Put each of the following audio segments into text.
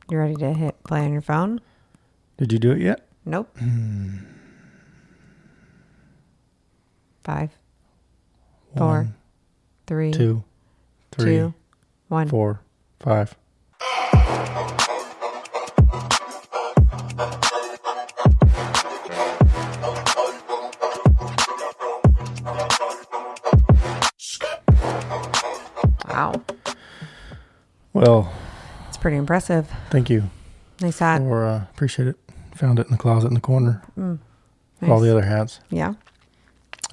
You ready to hit play on your phone? Did you do it yet? Nope. 5, 4, 1, 3, 2, 3, 2, 1. 4, 5. Wow. Well, It's pretty impressive. thank you. Nice hat. Appreciate it. Found it in the closet in the corner. Nice. All the other hats. Yeah.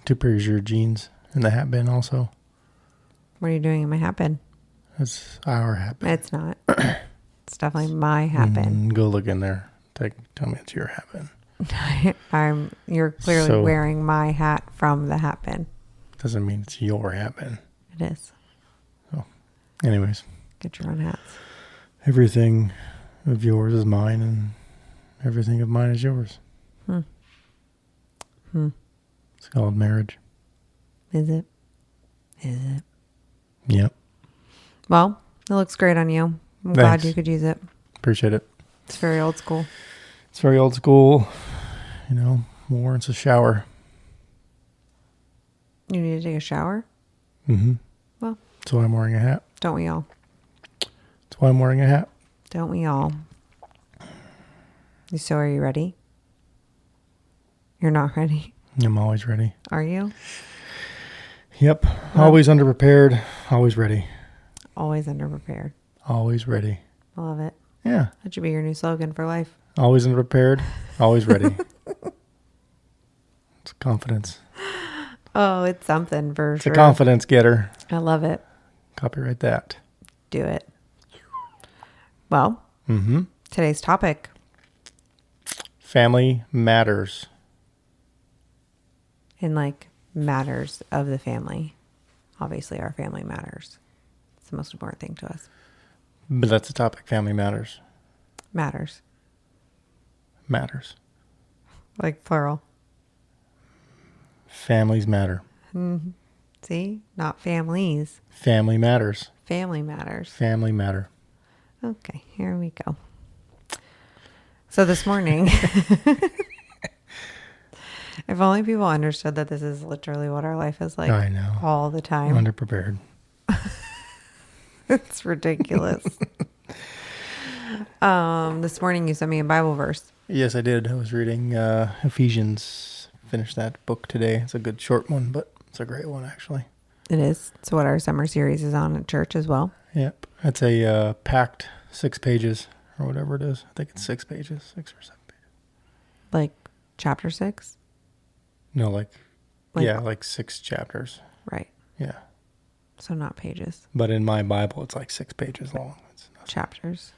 2 pairs of your jeans in the hat bin also. What are you doing in my hat bin? That's our hat bin. It's not. It's definitely my hat bin. Go look in there. Tell me it's your hat bin. You're clearly wearing my hat from the hat bin. Doesn't mean it's your hat bin. It is. So, anyways. Get your own hats. Everything of yours is mine, and everything of mine is yours. It's called marriage. Is it? Is it? Yep. Well, it looks great on you. I'm glad you could use it. Appreciate it. It's very old school. It's very old school. Warrants a shower. You need to take a shower? Mm-hmm. Well. That's why I'm wearing a hat. Don't we all? That's why I'm wearing a hat. Don't we all? So are you ready? You're not ready? I'm always ready. Are you? Yep. Well, always underprepared. Always ready. Always underprepared. Always ready. I love it. Yeah. That should be your new slogan for life. Always underprepared. Always ready. It's confidence. Oh, it's something for It's sure. a confidence getter. I love it. Copyright that. Do it. Well, today's topic. Family matters. In matters of the family. Obviously, our family matters. It's the most important thing to us. But that's the topic. Family matters. Matters. Matters. Like plural. Families matter. Mm-hmm. See? Not families. Family matters. Family matters. Family matter. Okay, here we go. So this morning, if only people understood that this is literally what our life is like. I know. All the time. Underprepared. It's ridiculous. This morning you sent me a Bible verse. Yes, I did. I was reading Ephesians. Finished that book today. It's a good short one, but it's a great one, actually. It is. It's what our summer series is on at church as well. Yep. It's a packed 6 pages or whatever it is. I think it's 6 pages, 6 or 7 pages. Like chapter 6? No, like 6 chapters. Right. Yeah. So not pages. But in my Bible, it's like 6 pages long. It's chapters.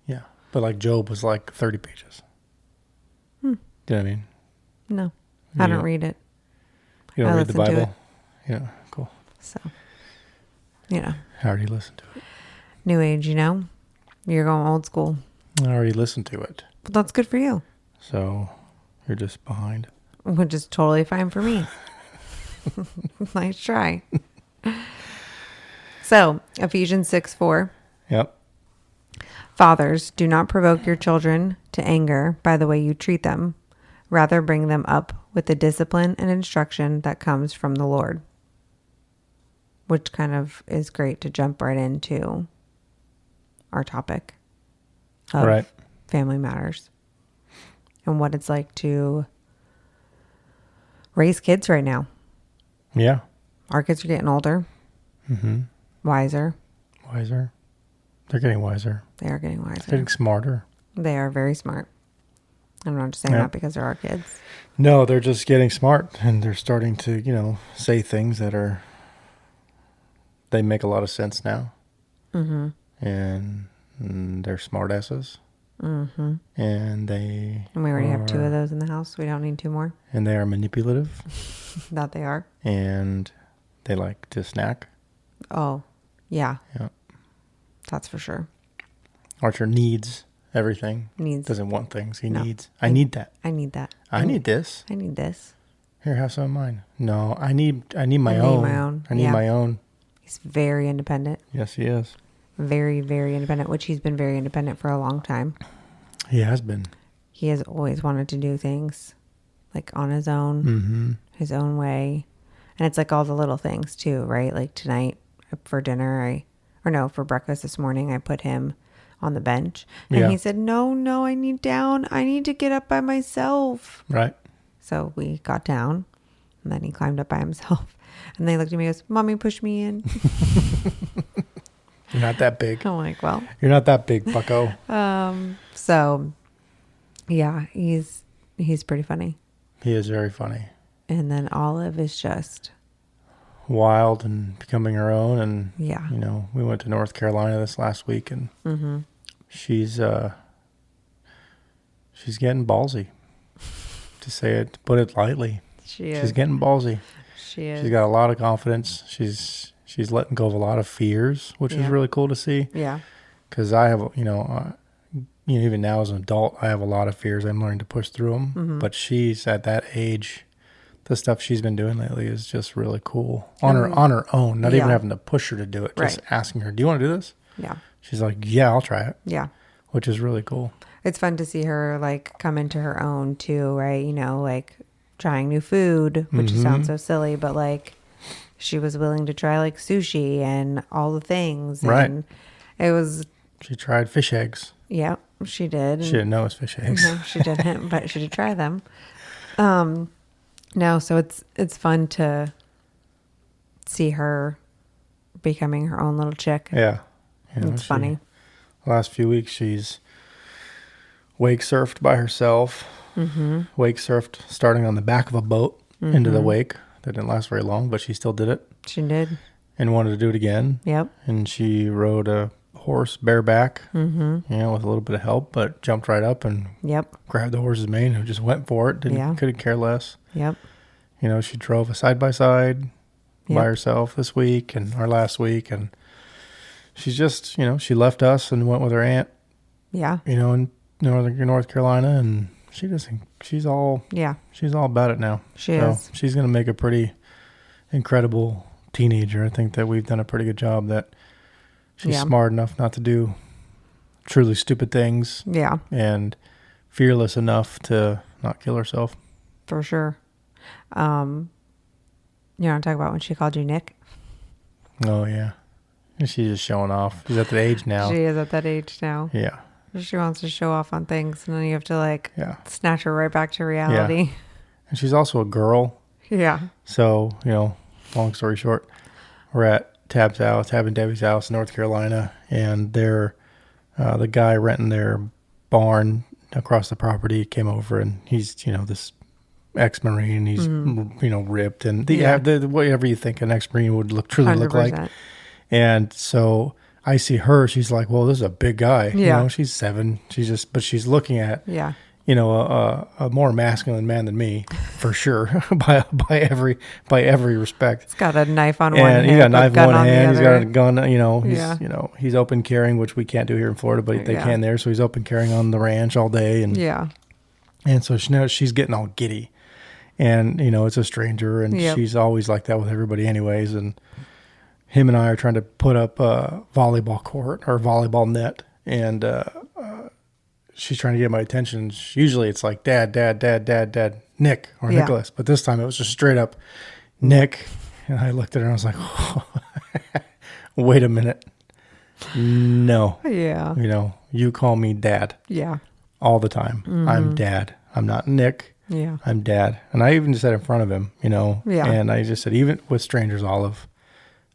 Yeah. But like Job was like 30 pages. Do you know what I mean? No. I don't read it. You don't I read the listen to Bible? Yeah, cool. So, I already listened to it. New age, You're going old school. I already listened to it. But that's good for you. So, you're just behind. Which is totally fine for me. Nice try. So, Ephesians 6:4. Yep. Fathers, do not provoke your children to anger by the way you treat them. Rather, bring them up with the discipline and instruction that comes from the Lord. Which kind of is great to jump right into our topic of family matters. And what it's like to raise kids right now. Yeah. Our kids are getting older. Mm-hmm. Wiser. They're getting wiser. They are getting wiser. They're getting smarter. They are very smart. I'm not just saying that because they're our kids. No, they're just getting smart, and they're starting to, say things that they make a lot of sense now. Mm-hmm. And they're smart asses. Mm-hmm. And we already have 2 of those in the house. We don't need 2 more. And they are manipulative. That they are. And they like to snack. Oh, yeah. Yeah. That's for sure. Archer needs everything. Doesn't want things. He needs. I need that. I need that. I need this. I need this. Here, have some of mine. No, I need my own. I need my own. He's very independent. Yes, he is. very, very independent, which he's been very independent for a long time. He has been. He has always wanted to do things like on his own, his own way. And it's like all the little things too, right? Like tonight for dinner, for breakfast this morning, I put him on the bench and he said, no, I need to get up by myself. Right. So we got down and then he climbed up by himself and then he looked at me and goes, Mommy, push me in. You're not that big. I'm like, well, you're not that big, bucko. So yeah, he's pretty funny. He is very funny. And then Olive is just wild and becoming her own. And, yeah, we went to North Carolina this last week and she's getting ballsy, to put it lightly. She's getting ballsy. She is. She's got a lot of confidence. She's letting go of a lot of fears, which is really cool to see. Yeah. Because I have, even now as an adult, I have a lot of fears. I'm learning to push through them. But she's at that age. The stuff she's been doing lately is just really cool on her own. Not even having to push her to do it. Just asking her, "Do you want to do this?" Yeah. She's like, "Yeah, I'll try it." Yeah. Which is really cool. It's fun to see her like come into her own too, right? Like trying new food, which sounds so silly, but like she was willing to try like sushi and all the things. Right. And it was. She tried fish eggs. Yeah, she did. She didn't know it was fish eggs. No, she didn't, but she did try them. No, so it's fun to see her becoming her own little chick. Yeah. It's funny. The last few weeks, she's wake surfed by herself. Wake surfed starting on the back of a boat into the wake. That didn't last very long, but she still did it. She did. And wanted to do it again. Yep. And she rode a horse bareback, with a little bit of help, but jumped right up and grabbed the horse's mane and just went for it. Couldn't care less. Yep. She drove a side-by-side by herself this week and our last week. And she's just, she left us and went with her aunt, in North Carolina. And she's all about it now. She is. She's going to make a pretty incredible teenager. I think that we've done a pretty good job that she's smart enough not to do truly stupid things. Yeah. And fearless enough to not kill herself. For sure. You want to talk about when she called you Nick? Oh, yeah. She's just showing off. She's at that age now. She is at that age now. Yeah. She wants to show off on things, and then you have to snatch her right back to reality. Yeah. And she's also a girl. Yeah. So, long story short, we're at Tab and Debbie's house in North Carolina, and they're the guy renting their barn across the property came over, and he's this ex-Marine. He's ripped and the whatever you think an ex-Marine would truly look like. And so I see her. She's like, "Well, this is a big guy." Yeah. She's 7. But she's looking at a more masculine man than me, for sure, by every respect. He's got a knife on one hand. He's got a knife in one hand. He's got a gun. He's open carrying, which we can't do here in Florida, but they can there. So he's open carrying on the ranch all day, and so she's getting all giddy, and it's a stranger, and she's always like that with everybody, anyways. And him and I are trying to put up a volleyball court or volleyball net, and she's trying to get my attention. Usually it's like dad, Nick or Nicholas. But this time it was just straight up Nick. And I looked at her and I was like, oh, wait a minute. No. Yeah. You call me dad. Yeah. All the time. I'm dad. I'm not Nick. Yeah. I'm dad. And I even just said in front of him, Yeah. And I just said, even with strangers, Olive,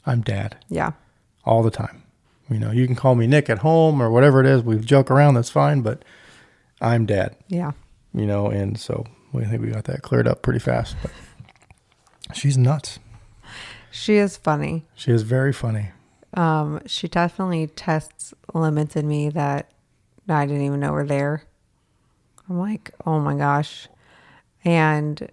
I'm dad. Yeah. All the time. You can call me Nick at home or whatever it is. We joke around. That's fine. But I'm dad. Yeah. And so I think we got that cleared up pretty fast. But she's nuts. She is funny. She is very funny. She definitely tests limits in me that I didn't even know were there. I'm like, oh my gosh. And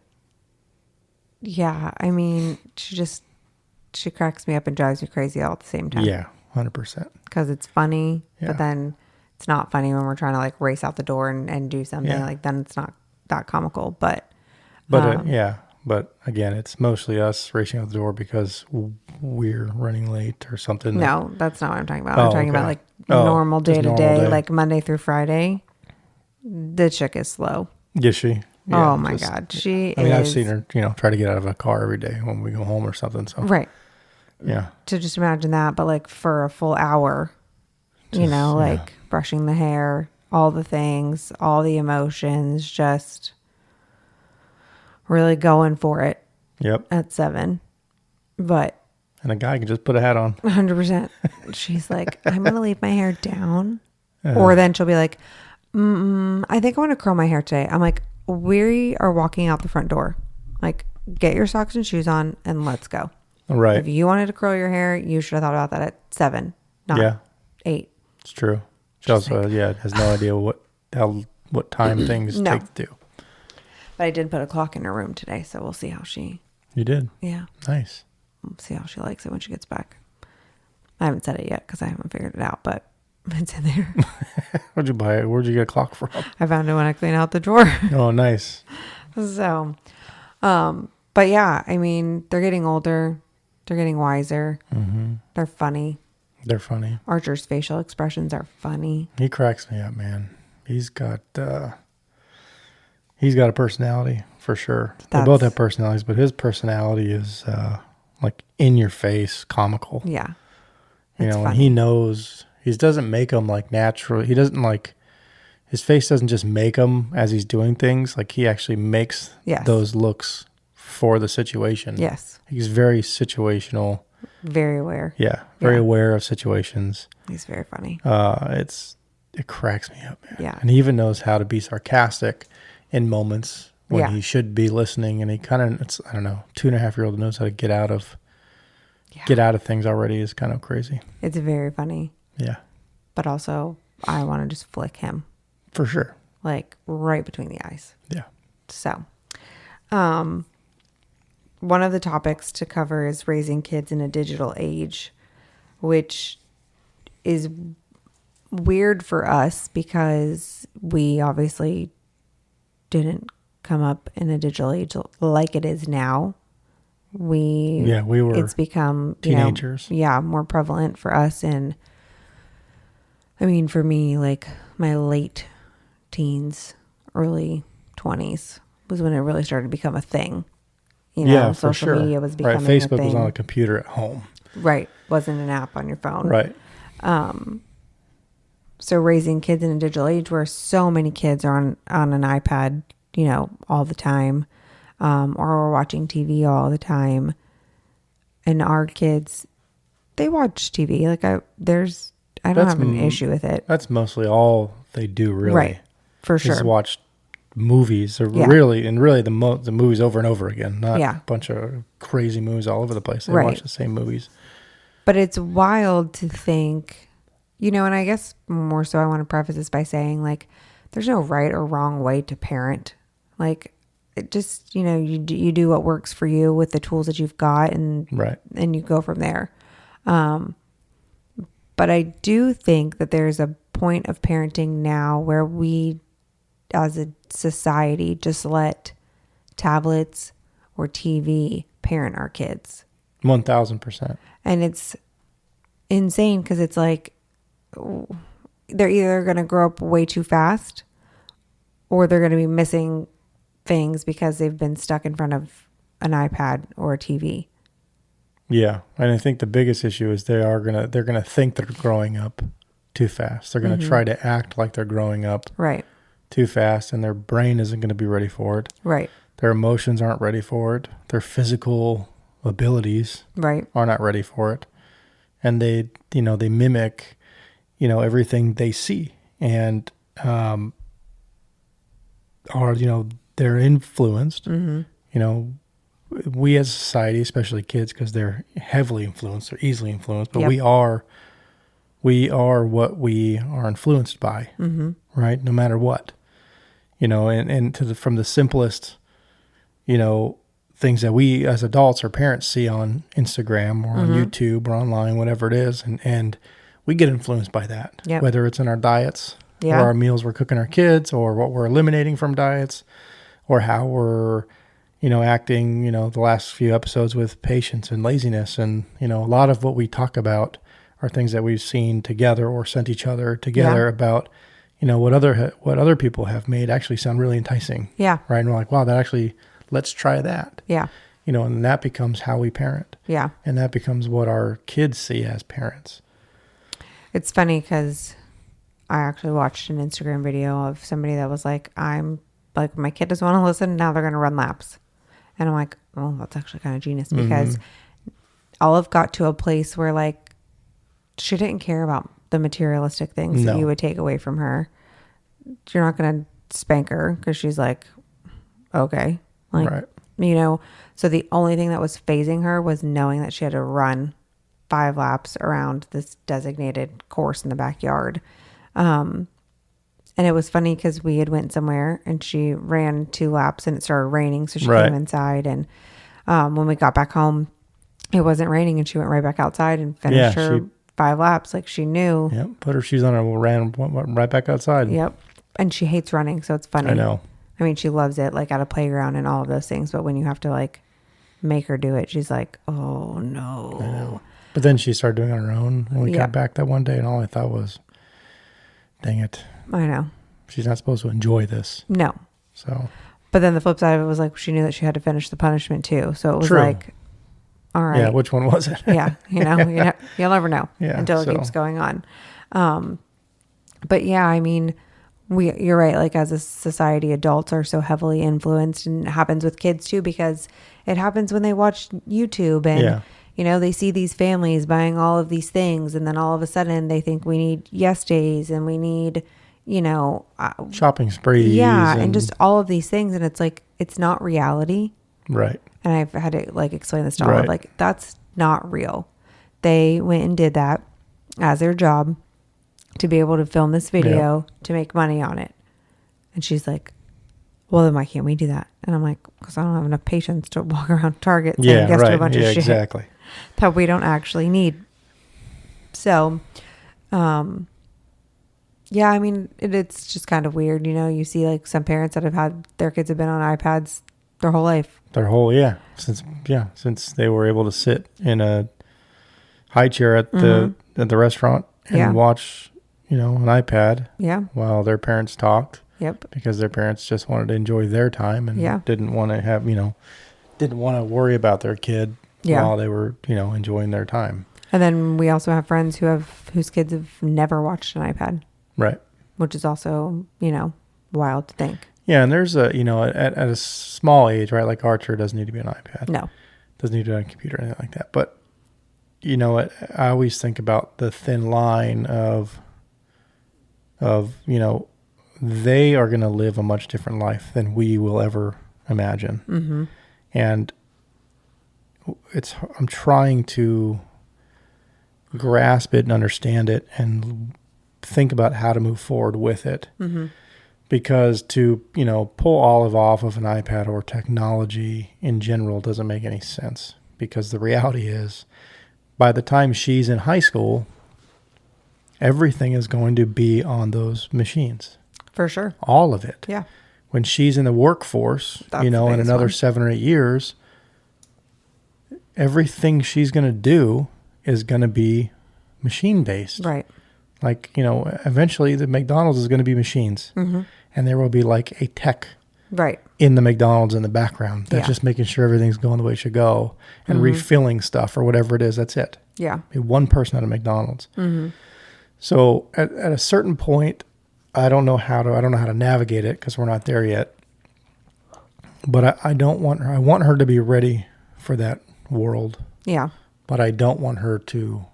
yeah, I mean, she cracks me up and drives me crazy all at the same time. Yeah, 100%. Because it's funny, but then it's not funny when we're trying to race out the door and do something. Then it's not that comical. But But again, it's mostly us racing out the door because we're running late or something. No, that's not what I'm talking about. Oh, I'm talking okay. about like Oh, normal just day to normal day, day. like Monday through Friday. The chick is slow. Is she? Oh my God. She I mean, is. I've seen her, try to get out of a car every day when we go home or something. So, Right. yeah. To just imagine that, but like for a full hour, like brushing the hair, all the things, all the emotions, just really going for it Yep. at 7. But And a guy can just put a hat on. 100%. She's like, I'm going to leave my hair down. Or then she'll be like, I think I want to curl my hair today. I'm like, we are walking out the front door. Like, get your socks and shoes on and let's go. Right. If you wanted to curl your hair, you should have thought about that at 7, not 8. It's true. She also, has no idea what time things take to do. But I did put a clock in her room today, so we'll see how she... You did? Yeah. Nice. We'll see how she likes it when she gets back. I haven't said it yet because I haven't figured it out, but it's in there. Where'd you buy it? Where'd you get a clock from? I found it when I cleaned out the drawer. Oh, nice. So, but yeah, I mean, they're getting older. They're getting wiser. Mm-hmm. They're funny. They're funny. Archer's facial expressions are funny. He cracks me up, man. He's got a personality for sure. They both have personalities, but his personality is like in your face, comical. Yeah. And he knows, he doesn't make them like natural. He doesn't like, his face doesn't just make them as he's doing things. Like he actually makes those looks for the situation. Yes. He's very situational. Very aware. Yeah. Very aware of situations. He's very funny. It cracks me up, man. Yeah. And he even knows how to be sarcastic in moments when he should be listening. And he kind of, 2.5-year-old knows how to get out of things already is kind of crazy. It's very funny. Yeah. But also, I want to just flick him. For sure. Like right between the eyes. Yeah. So, one of the topics to cover is raising kids in a digital age, which is weird for us because we obviously didn't come up in a digital age like it is now. We were. It's become teenagers. More prevalent for us. And I mean, for me, like my late teens, early 20s was when it really started to become a thing. Social media was becoming Facebook a thing. Was on a computer at home. Right. Wasn't an app on your phone. Right. So raising kids in a digital age where so many kids are on an iPad, all the time, or we're watching TV all the time. And our kids, they watch TV. Like I don't have an issue with it. That's mostly all they do, really. Right. For sure. Just watch movies, really the movies over and over again, not a bunch of crazy movies all over the place. They watch the same movies. But it's wild to think, and I guess more so I want to preface this by saying, like, there's no right or wrong way to parent. Like, it just, you do what works for you with the tools that you've got and you go from there. But I do think that there's a point of parenting now where we, as a society, just let tablets or TV parent our kids. 1,000%. And it's insane because it's like they're either going to grow up way too fast or they're going to be missing things because they've been stuck in front of an iPad or a TV. Yeah, and I think the biggest issue is they're gonna think they're growing up too fast. They're gonna try to act like they're growing up too fast, and their brain isn't gonna be ready for it. Right. Their emotions aren't ready for it. Their physical abilities are not ready for it, and they mimic, everything they see, and they're influenced. We as a society, especially kids, because they're heavily influenced, they're easily influenced, but we are what we are influenced by, right? No matter what, from the simplest, things that we as adults or parents see on Instagram or on YouTube or online, whatever it is, and we get influenced by that, whether it's in our diets or our meals we're cooking our kids or what we're eliminating from diets or how we're acting, the last few episodes with patience and laziness. And, a lot of what we talk about are things that we've seen together or sent each other together about, what other people have made actually sound really enticing. Yeah. Right. And we're like, wow, that actually, let's try that. Yeah. And that becomes how we parent. Yeah. And that becomes what our kids see as parents. It's funny because I actually watched an Instagram video of somebody that was like, my kid doesn't want to listen. Now they're going to run laps. And I'm like, oh, that's actually kind of genius, because Olive got to a place where like she didn't care about the materialistic things that you would take away from her. You're not going to spank her because she's like, okay. Like, right. So the only thing that was phasing her was knowing that she had to run 5 laps around this designated course in the backyard. And it was funny because we had went somewhere and she ran 2 laps and it started raining. So she came inside, and when we got back home, it wasn't raining, and she went right back outside and finished her 5 laps. Like she knew. Yep. Put her shoes on and ran right back outside. Yep. And she hates running. So it's funny. I know. I mean, she loves it, like at a playground and all of those things. But when you have to like make her do it, she's like, oh no. I know. But then she started doing it on her own when we got back that one day, and all I thought was, dang it. I know. She's not supposed to enjoy this. No. So. But then the flip side of it was like she knew that she had to finish the punishment too. So it was like, all right. Yeah, which one was it? Yeah, you'll never know until it keeps going on. But yeah, I mean, you're right. Like as a society, adults are so heavily influenced, and it happens with kids too, because it happens when they watch YouTube and, they see these families buying all of these things, and then all of a sudden they think we need yes days and we need, shopping sprees. Yeah. And just all of these things. And it's like, it's not reality. Right. And I've had to like explain this to Olive, like that's not real. They went and did that as their job to be able to film this video to make money on it. And she's like, well, then why can't we do that? And I'm like, because I don't have enough patience to walk around Target saying yes to a bunch of shit that we don't actually need. So, yeah, I mean, it's just kind of weird. You see like some parents that have had their kids have been on iPads their whole life. Since they were able to sit in a high chair at the restaurant and watch, an iPad while their parents talked. Yep. Because their parents just wanted to enjoy their time and didn't want to have, didn't want to worry about their kid while they were, enjoying their time. And then we also have friends whose kids have never watched an iPad. Right. Which is also, wild to think. Yeah. And there's at a small age, right? Like Archer doesn't need to be an iPad. No. Doesn't need to be on a computer or anything like that. But, I always think about the thin line of, they are going to live a much different life than we will ever imagine. Mm-hmm. And I'm trying to grasp it and understand it and think about how to move forward with it. Mm-hmm. Because to, pull Olive off of an iPad or technology in general doesn't make any sense. Because the reality is, by the time she's in high school, everything is going to be on those machines. For sure. All of it. Yeah. When she's in the workforce, in another 7 or 8 years, everything she's going to do is going to be machine-based. Right. Like, eventually the McDonald's is going to be machines. Mm-hmm. And there will be like a tech in the McDonald's in the background that's just making sure everything's going the way it should go and refilling stuff or whatever it is. That's it. Yeah. One person at a McDonald's. Mm-hmm. So at a certain point, I don't know how to navigate it because we're not there yet. But I don't want her. I want her to be ready for that world. Yeah. But I don't want her to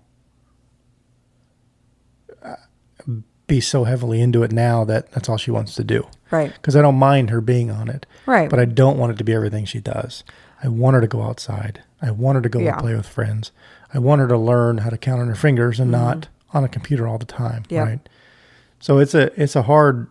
be so heavily into it now that that's all she wants to do. Right. Because I don't mind her being on it. Right. But I don't want it to be everything she does. I want her to go outside. I want her to go and play with friends. I want her to learn how to count on her fingers and not on a computer all the time. Yep. Right. So it's a hard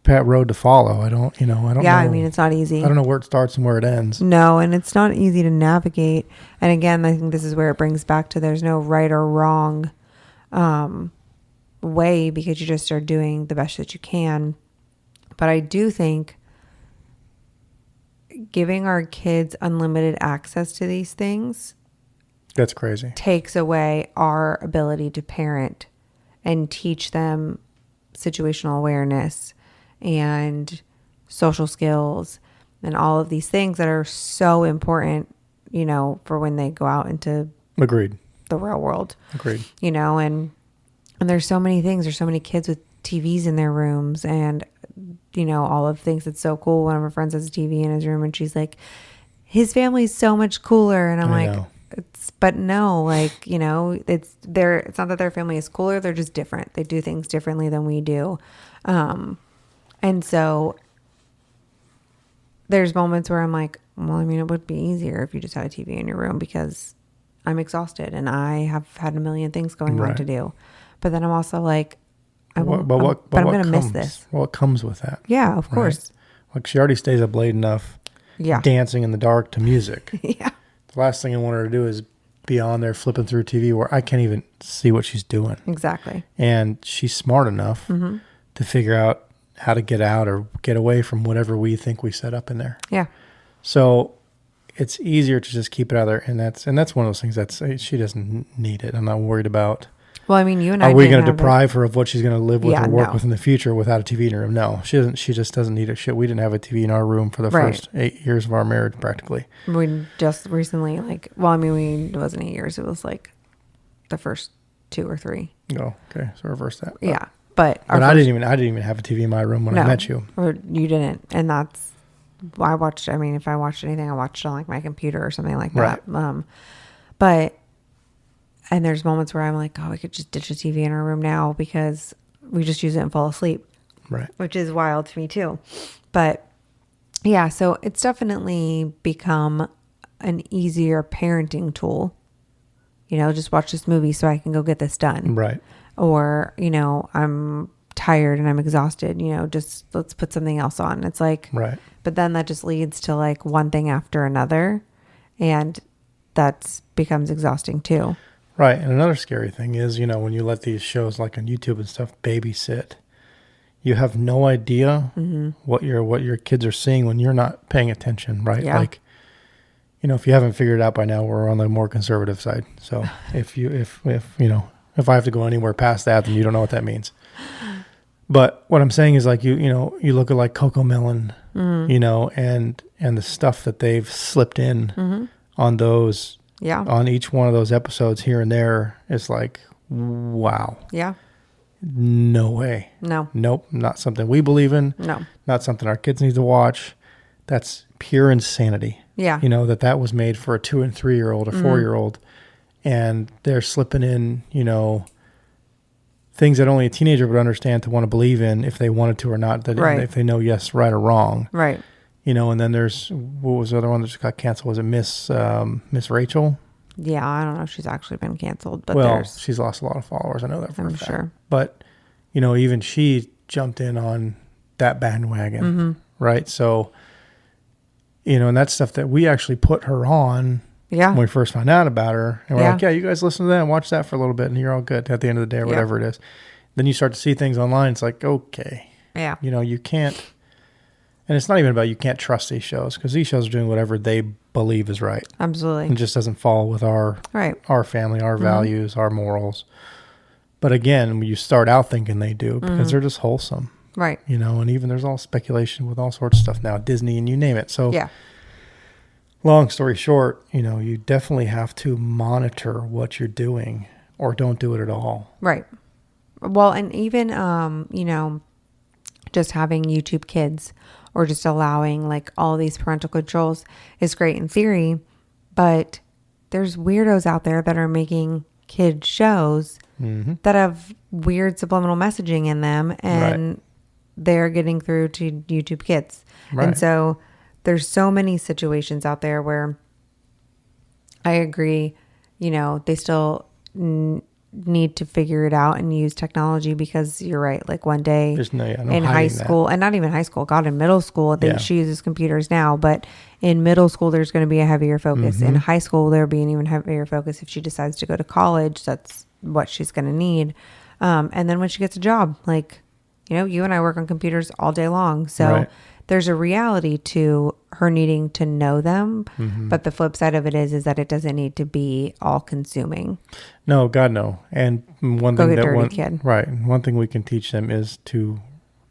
road to follow. I don't know. Yeah, I mean, it's not easy. I don't know where it starts and where it ends. No, and it's not easy to navigate. And again, I think this is where it brings back to there's no right or wrong way, because you just are doing the best that you can. But I do think giving our kids unlimited access to these things That's crazy. takes away our ability to parent and teach them situational awareness and social skills and all of these things that are so important, you know, for when they go out into Agreed. the real world. Agreed. You know, and there's so many things. There's so many kids with TVs in their rooms and, you know, all of the things that's so cool. One of her friends has a TV in his room and she's like, his family's so much cooler. And I'm I like, know. but no, like, you know, it's not that their family is cooler. They're just different. They do things differently than we do. And so there's moments where I'm like, well, I mean, it would be easier if you just had a TV in your room because I'm exhausted and I have had a million things going on Right. to do. But then I'm also like, I'm What going to miss comes- this. What comes with that? Yeah, of course. Like she already stays up late enough Yeah. dancing in the dark to music. Yeah. The last thing I want her to do is be on there flipping through TV where I can't even see what she's doing. Exactly. And she's smart enough to figure out how to get out or get away from whatever we think we set up in there. Yeah. So it's easier to just keep it out there. And that's one of those things that's, she doesn't need it. I'm not worried about, Well, I mean, you and I are we didn't going to have it. deprive her of what she's going to live with Yeah, or work no. with in the future without a TV in her room? No, she doesn't. She just doesn't need it. Shit, we didn't have a TV in our room for the Right. first 8 years of our marriage, practically. We just recently, like, well, I mean, it wasn't 8 years. It was like the first 2 or 3. Oh, okay. So reverse that. Yeah. But But I didn't even have a TV in my room when I met you. Or you didn't. And that's, I watched, I mean, if I watched anything, I watched it on like my computer or something like that. But, and there's moments where I'm like, oh, we could just ditch the TV in our room now because we just use it and fall asleep, Right. which is wild to me too. But yeah, so it's definitely become an easier parenting tool. You know, just watch this movie so I can go get this done. Right. Or, you know, I'm tired and I'm exhausted, you know, just let's put something else on. It's like, Right. but then that just leads to like one thing after another. And that becomes exhausting too. Right. And another scary thing is, you know, when you let these shows like on YouTube and stuff babysit, you have no idea what your kids are seeing when you're not paying attention, right? Yeah. Like, you know, if you haven't figured it out by now, we're on the more conservative side. So if you know, if I have to go anywhere past that, then you don't know what that means. But what I'm saying is like, you know, you look at like Coco Melon, you know, and the stuff that they've slipped in on those, Yeah. on each one of those episodes here and there is like, wow, Yeah. no way. No. Nope. Not something we believe in. No. Not something our kids need to watch. That's pure insanity. Yeah. You know, that was made for a 2 and 3 year old, a 4-year-old, and they're slipping in, you know, things that only a teenager would understand to want to believe in if they wanted to or not, that Right. if they know yes, right or wrong. Right. You know, and then there's, what was the other one that just got canceled? Was it Miss Rachel? Yeah. I don't know if she's actually been canceled, but Well, there's, she's lost a lot of followers. I know that for a I'm fact. sure. But, you know, even she jumped in on that bandwagon, right? So, you know, and that's stuff that we actually put her on Yeah. when we first found out about her. And we're Yeah. like, yeah, you guys listen to that and watch that for a little bit and you're all good at the end of the day or Yeah. whatever it is. Then you start to see things online. It's like, okay, Yeah. you know, you can't, and it's not even about you can't trust these shows because these shows are doing whatever they believe is right. Absolutely. It just doesn't fall with our Right. family, our values, our morals. But again, when you start out thinking they do because they're just wholesome, Right. you know, and even there's all speculation with all sorts of stuff now, Disney and you name it. So Yeah. long story short, you know, you definitely have to monitor what you're doing or don't do it at all. Right. Well, and even, you know, just having YouTube Kids or just allowing like all these parental controls is great in theory, but there's weirdos out there that are making kid shows that have weird subliminal messaging in them and they're getting through to YouTube Kids. Right. And so there's so many situations out there where I agree, you know, they still need to figure it out and use technology because you're right. Like one day There's no in high hiding school, and not even high school, God, in middle school, Yeah. she uses computers now, but in middle school, there's going to be a heavier focus. In high school, there'll be an even heavier focus. If she decides to go to college, that's what she's going to need. And then when she gets a job, like You and I work on computers all day long. So Right. there's a reality to her needing to know them. But the flip side of it is that it doesn't need to be all consuming. No, God, no. And one Go thing get dirty, kid. right, one thing we can teach them is to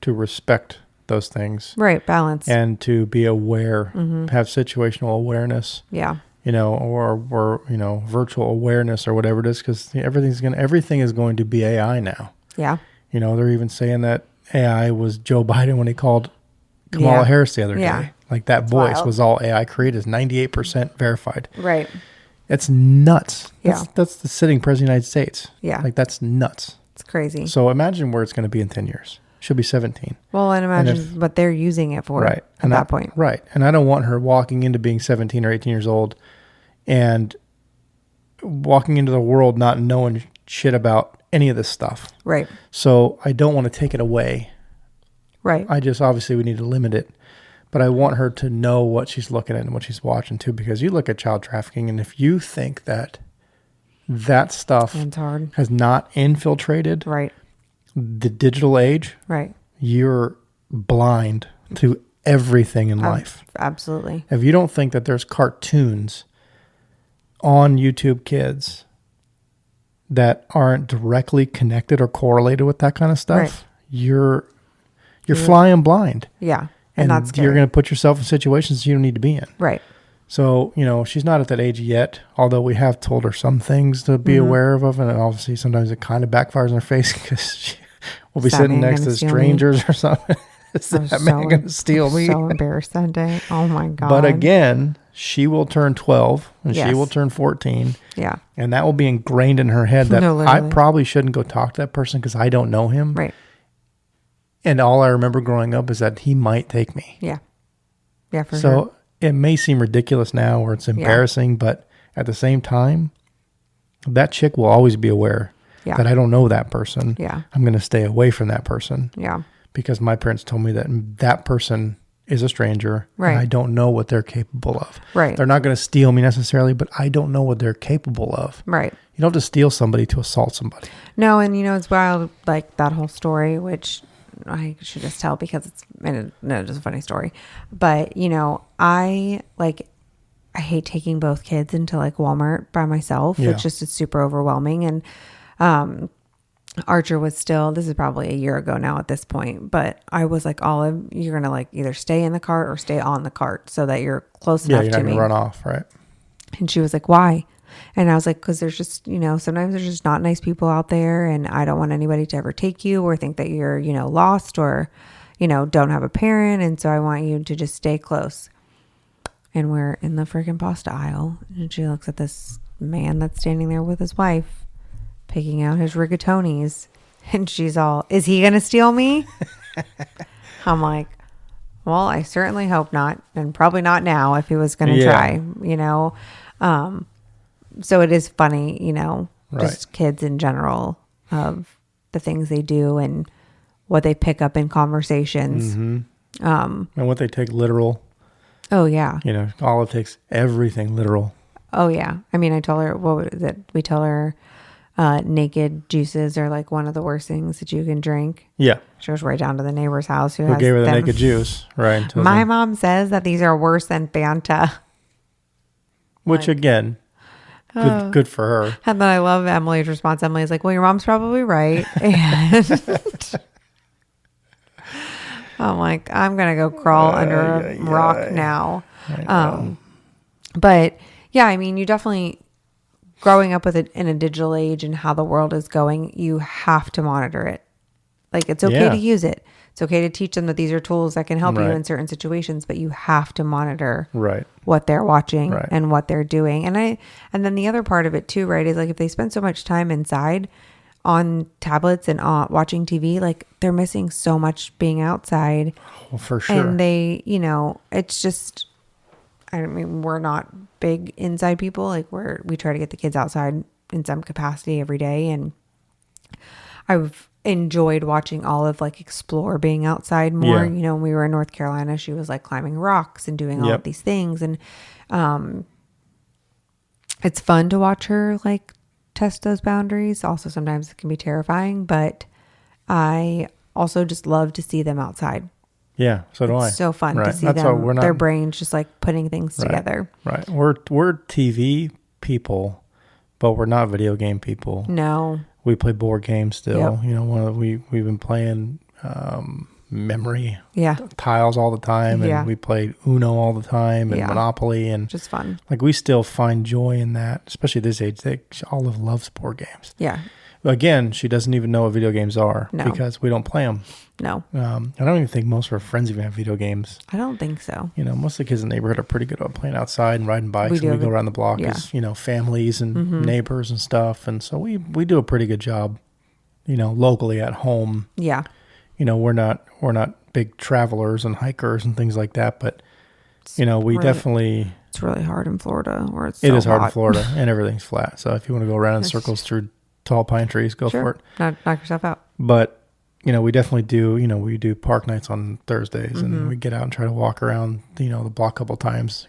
respect those things Right. Balance. and to be aware, have situational awareness, Yeah. or virtual awareness or whatever it is, because everything is going to be AI now. Yeah. They're even saying that AI was Joe Biden when he called Kamala Yeah. Harris the other Yeah. day. Like that voice wild. was all AI created, is 98% verified. Right. That's nuts. Yeah. That's the sitting president of the United States. Yeah. Like that's nuts. It's crazy. So imagine where it's going to be in 10 years. She'll be 17. Well, and imagine what they're using it for Right. at that point. Right. And I don't want her walking into being 17 or 18 years old and walking into the world not knowing shit about any of this stuff. Right. So I don't want to take it away. Right. Obviously we need to limit it, but I want her to know what she's looking at and what she's watching too, because you look at child trafficking, and if you think that stuff It's hard. has not infiltrated Right. the digital age, Right. you're blind to everything in life. Absolutely. If you don't think that there's cartoons on YouTube Kids that aren't directly connected or correlated with that kind of stuff, Right. you're flying blind. Yeah. And that's scary. you're going to put yourself in situations you don't need to be in. Right. So, she's not at that age yet, although we have told her some things to be aware of, and obviously sometimes it kind of backfires in her face because we'll be Is that sitting man next gonna to steal strangers or something. Is I was that man going to steal me? So embarrassed that day. Oh my God. But again, she will turn 12 and she Yes. will turn 14. Yeah. And that will be ingrained in her head that No, I literally. probably shouldn't go talk to that person because I don't know him. Right. And all I remember growing up is that he might take me. Yeah. Yeah, for So sure. it may seem ridiculous now or it's embarrassing, but at the same time, that chick will always be aware Yeah. that I don't know that person. Yeah. I'm going to stay away from that person Yeah. because my parents told me that that person is a stranger. Right. And I don't know what they're capable of. Right. They're not going to steal me necessarily, but I don't know what they're capable of. Right. You don't have to steal somebody to assault somebody. No, and it's wild, like that whole story, which I should just tell because it's just a funny story. But I hate taking both kids into like Walmart by myself. Yeah. It's super overwhelming. And Archer was still, this is probably a year ago now at this point, but I was like, Olive, you're gonna like either stay in the cart or stay on the cart so that you're close Yeah, enough you're to not going me. to run off, right? And she was like, why? And I was like, because there's just, sometimes there's just not nice people out there. And I don't want anybody to ever take you or think that you're, lost or, don't have a parent. And so I want you to just stay close. And we're in the freaking pasta aisle. And she looks at this man that's standing there with his wife, picking out his rigatonis. And she's all, is he going to steal me? I'm like, well, I certainly hope not. And probably not now if he was going to try, so it is funny, just kids in general of the things they do and what they pick up in conversations. And what they take literal. Oh, yeah. Olive takes everything literal. Oh, yeah. I mean, I told her, what was it? We told her naked juices are like one of the worst things that you can drink. Yeah. She was right down to the neighbor's house who Who has gave her the them. naked juice, right? My mom says that these are worse than Fanta. Which again, good for her. And then I love Emily's response. Emily's like, well, your mom's probably right. And I'm like, I'm going to go crawl under a rock now. But yeah, I mean, you definitely, growing up with it in a digital age and how the world is going, you have to monitor it. Like, it's okay to use it. It's okay to teach them that these are tools that can help you in certain situations, but you have to monitor what they're watching and what they're doing. And then the other part of it too, right, is like if they spend so much time inside on tablets and watching TV, like they're missing so much being outside. Well, for sure. And they, it's just, I mean, we're not big inside people. Like we try to get the kids outside in some capacity every day. And I've enjoyed watching Olive like explore being outside more. When we were in North Carolina, she was like climbing rocks and doing all of these things. And it's fun to watch her like test those boundaries. Also, sometimes it can be terrifying, but I also just love to see them outside. Yeah, so do I. It's so fun to Right. see That's why them, we're not their brains just like putting things Right. together. Right. We're TV people, but we're not video game people. No. We play board games still. Yep. You know, we've been playing memory Yeah. tiles all the time, and Yeah. we played Uno all the time, and Yeah. Monopoly, and Just fun. like we still find joy in that, especially this age. Olive loves board games. Yeah. Again, she doesn't even know what video games are No. because we don't play them. No. I don't even think most of our friends even have video games. I don't think so. You know, most of the kids in the neighborhood are pretty good at playing outside and riding bikes. We do And we have go around the block yeah. as, you know, families and neighbors and stuff. And so we do a pretty good job, you know, locally at home. Yeah. You know, we're not big travelers and hikers and things like that, but you know, we definitely. It's really hard in Florida where it's It is hard hot. in Florida and everything's flat. So if you want to go around in circles through tall pine trees, go for it. Knock yourself out. But you know, we definitely do, you know, we do park nights on Thursdays and we get out and try to walk around, you know, the block a couple times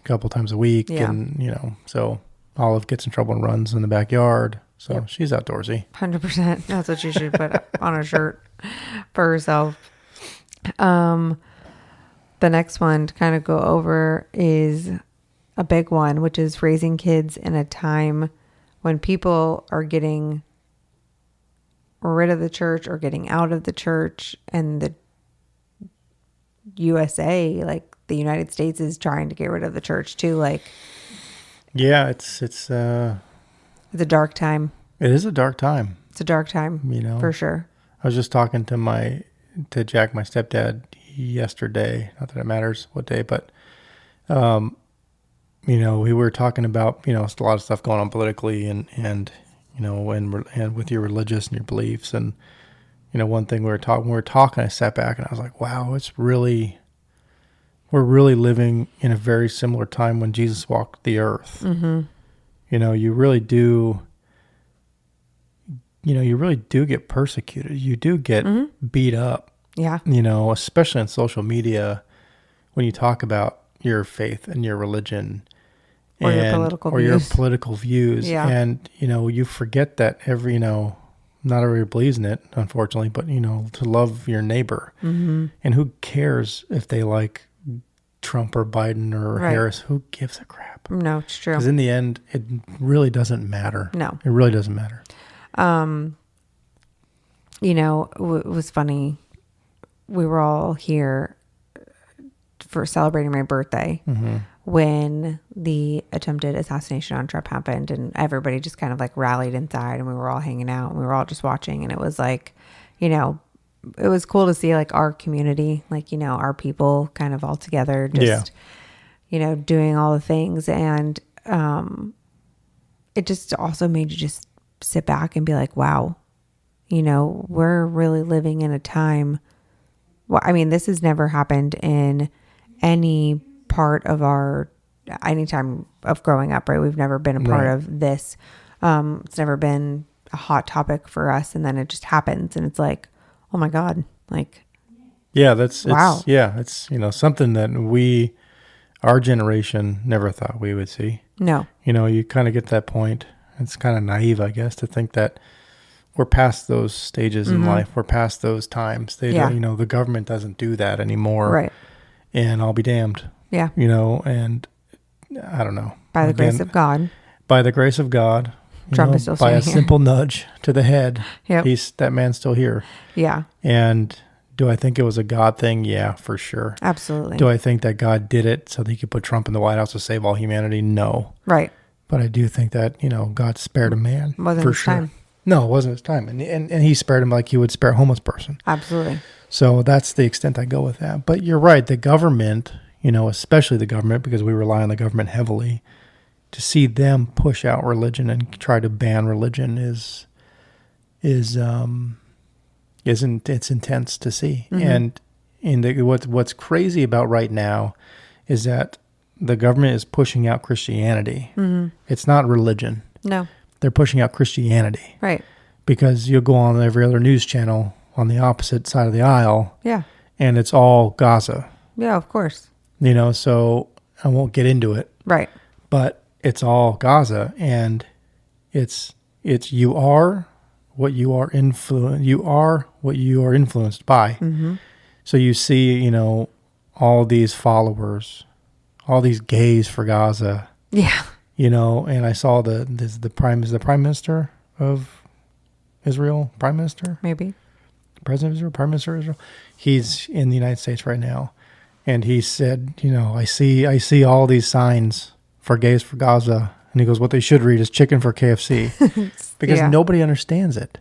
a week. Yeah. And, you know, so Olive gets in trouble and runs in the backyard. So she's outdoorsy. 100%. That's what you should put on a shirt for herself. The next one to kind of go over is a big one, which is raising kids in a time when people are getting rid of the church or getting out of the church, and the USA, like the United States, is trying to get rid of the church too. Like, yeah, it's a dark time. It is a dark time. It's a dark time, you know, for sure. I was just talking to Jack, my stepdad, yesterday. Not that it matters what day, but you know, we were talking about, you know, a lot of stuff going on politically and you know, and with your religious and your beliefs. And, you know, one thing we were talking, I sat back and I was like, wow, we're really living in a very similar time when Jesus walked the earth. Mm-hmm. You know, you really do get persecuted. You do get beat up. Yeah. You know, especially on social media when you talk about your faith and your religion. Or your political views. Yeah. And, you know, you forget that you know, not everybody believes in it, unfortunately, but, you know, to love your neighbor. Mm-hmm. And who cares if they like Trump or Biden or Harris? Who gives a crap? No, it's true. Because in the end, it really doesn't matter. No. It really doesn't matter. You know, it was funny. We were all here for celebrating my birthday. Mm-hmm. When the attempted assassination on Trump happened, and everybody just kind of like rallied inside, and we were all hanging out and we were all just watching. And it was like, you know, it was cool to see like our community, like, you know, our people kind of all together, just, you know, doing all the things. And it just also made you just sit back and be like, wow, you know, we're really living in a time. Well, I mean, this has never happened in any part of any time of growing up, right? We've never been a part of this. It's never been a hot topic for us, and then it just happens, and it's like, oh my God, like, yeah, wow. It's, you know, something that our generation never thought we would see. No. You know, you kind of get to that point. It's kind of naive, I guess, to think that we're past those stages in life. We're past those times. You know, the government doesn't do that anymore. Right. And I'll be damned. Yeah. You know, and I don't know. By the grace of God. By the grace of God. Trump is still by a here. simple nudge to the head. Yep. That man's still here. Yeah. And do I think it was a God thing? Yeah, for sure. Absolutely. Do I think that God did it so that he could put Trump in the White House to save all humanity? No. Right. But I do think that, you know, God spared a man. Wasn't for his sure. time. No, it wasn't his time. And he spared him like he would spare a homeless person. Absolutely. So that's the extent I go with that. But you're right. The government, you know, especially the government, because we rely on the government heavily, to see them push out religion and try to ban religion is it's intense to see. And what's crazy about right now is that the government is pushing out Christianity. Mm-hmm. It's not religion. No. They're pushing out Christianity. Right. Because you'll go on every other news channel on the opposite side of the aisle. Yeah. And it's all Gaza. Yeah, of course. You know, so I won't get into it. Right. But it's all Gaza, and it's you are what you are what you are influenced by. Mm-hmm. So you see, you know, all these followers, all these gays for Gaza, Yeah. you know, and I saw the prime minister of Israel, prime minister, Maybe. president of Israel, prime minister of Israel. He's in the United States right now. And he said, you know, I see all these signs for gays for Gaza. And he goes, what they should read is chicken for KFC. Because Yeah. nobody understands it.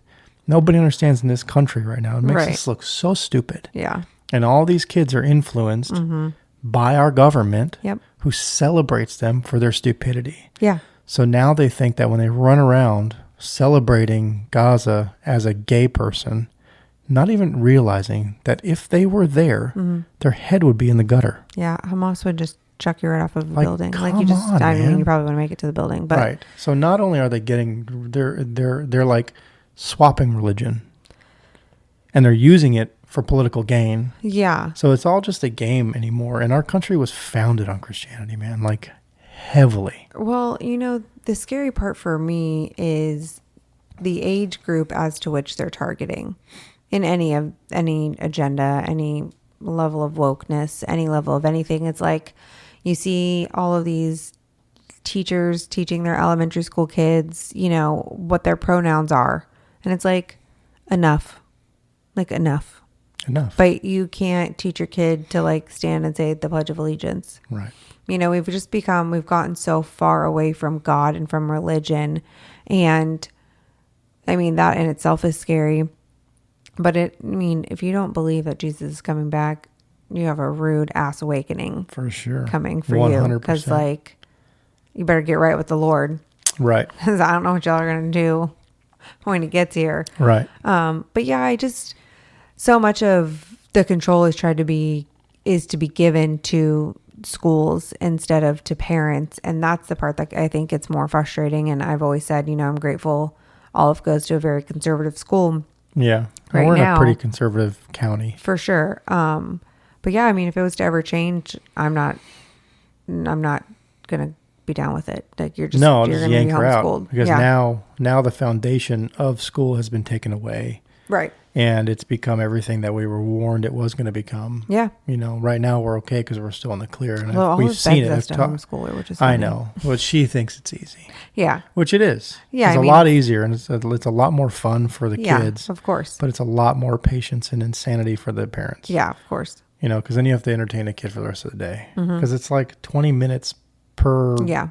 Nobody understands in this country right now. It makes Right. us look so stupid. Yeah. And all these kids are influenced by our government Yep. who celebrates them for their stupidity. Yeah. So now they think that when they run around celebrating Gaza as a gay person, not even realizing that if they were there, their head would be in the gutter. Yeah. Hamas would just chuck you right off of a Like, building. come Like you just, on, I mean, man. you probably want to make it to the building, but Right. So not only are they getting, they're like swapping religion, and they're using it for political gain. yeah. So it's all just a game anymore. And our country was founded on Christianity, man, like heavily. Well, you know, the scary part for me is the age group as to which they're targeting in any agenda, any level of wokeness, any level of anything. It's like you see all of these teachers teaching their elementary school kids, you know, what their pronouns are. And it's like, enough. Like, enough. Enough. But you can't teach your kid to like stand and say the Pledge of Allegiance. Right. You know, we've gotten so far away from God and from religion. And I mean, that in itself is scary. But if you don't believe that Jesus is coming back, you have a rude ass awakening For sure. coming for 100%. you. Because like, you better get right with the Lord. Right. Because I don't know what y'all are going to do when he gets here. Right. But yeah, so much of the control is to be given to schools instead of to parents. And that's the part that I think gets more frustrating. And I've always said, you know, I'm grateful Olive goes to a very conservative school. Yeah. Right We're in now. a pretty conservative county. For sure. But yeah, I mean, if it was to ever change, I'm not going to be down with it. Like you're just I'll you're just going to be yank her out homeschooled. because Yeah. now the foundation of school has been taken away, Right. and it's become everything that we were warned it was going to become. Yeah. You know, right now we're okay because we're still in the clear, and Well, we've Olive seen begs it. us to homeschool her, which is I funny. know, but she thinks it's easy, Yeah. which it is. Yeah, it's I a mean- lot easier, and it's a lot more fun for the Yeah, kids. of course. But it's a lot more patience and insanity for the parents. Yeah, of course. You know, because then you have to entertain a kid for the rest of the day. Because it's like 20 minutes per Yeah.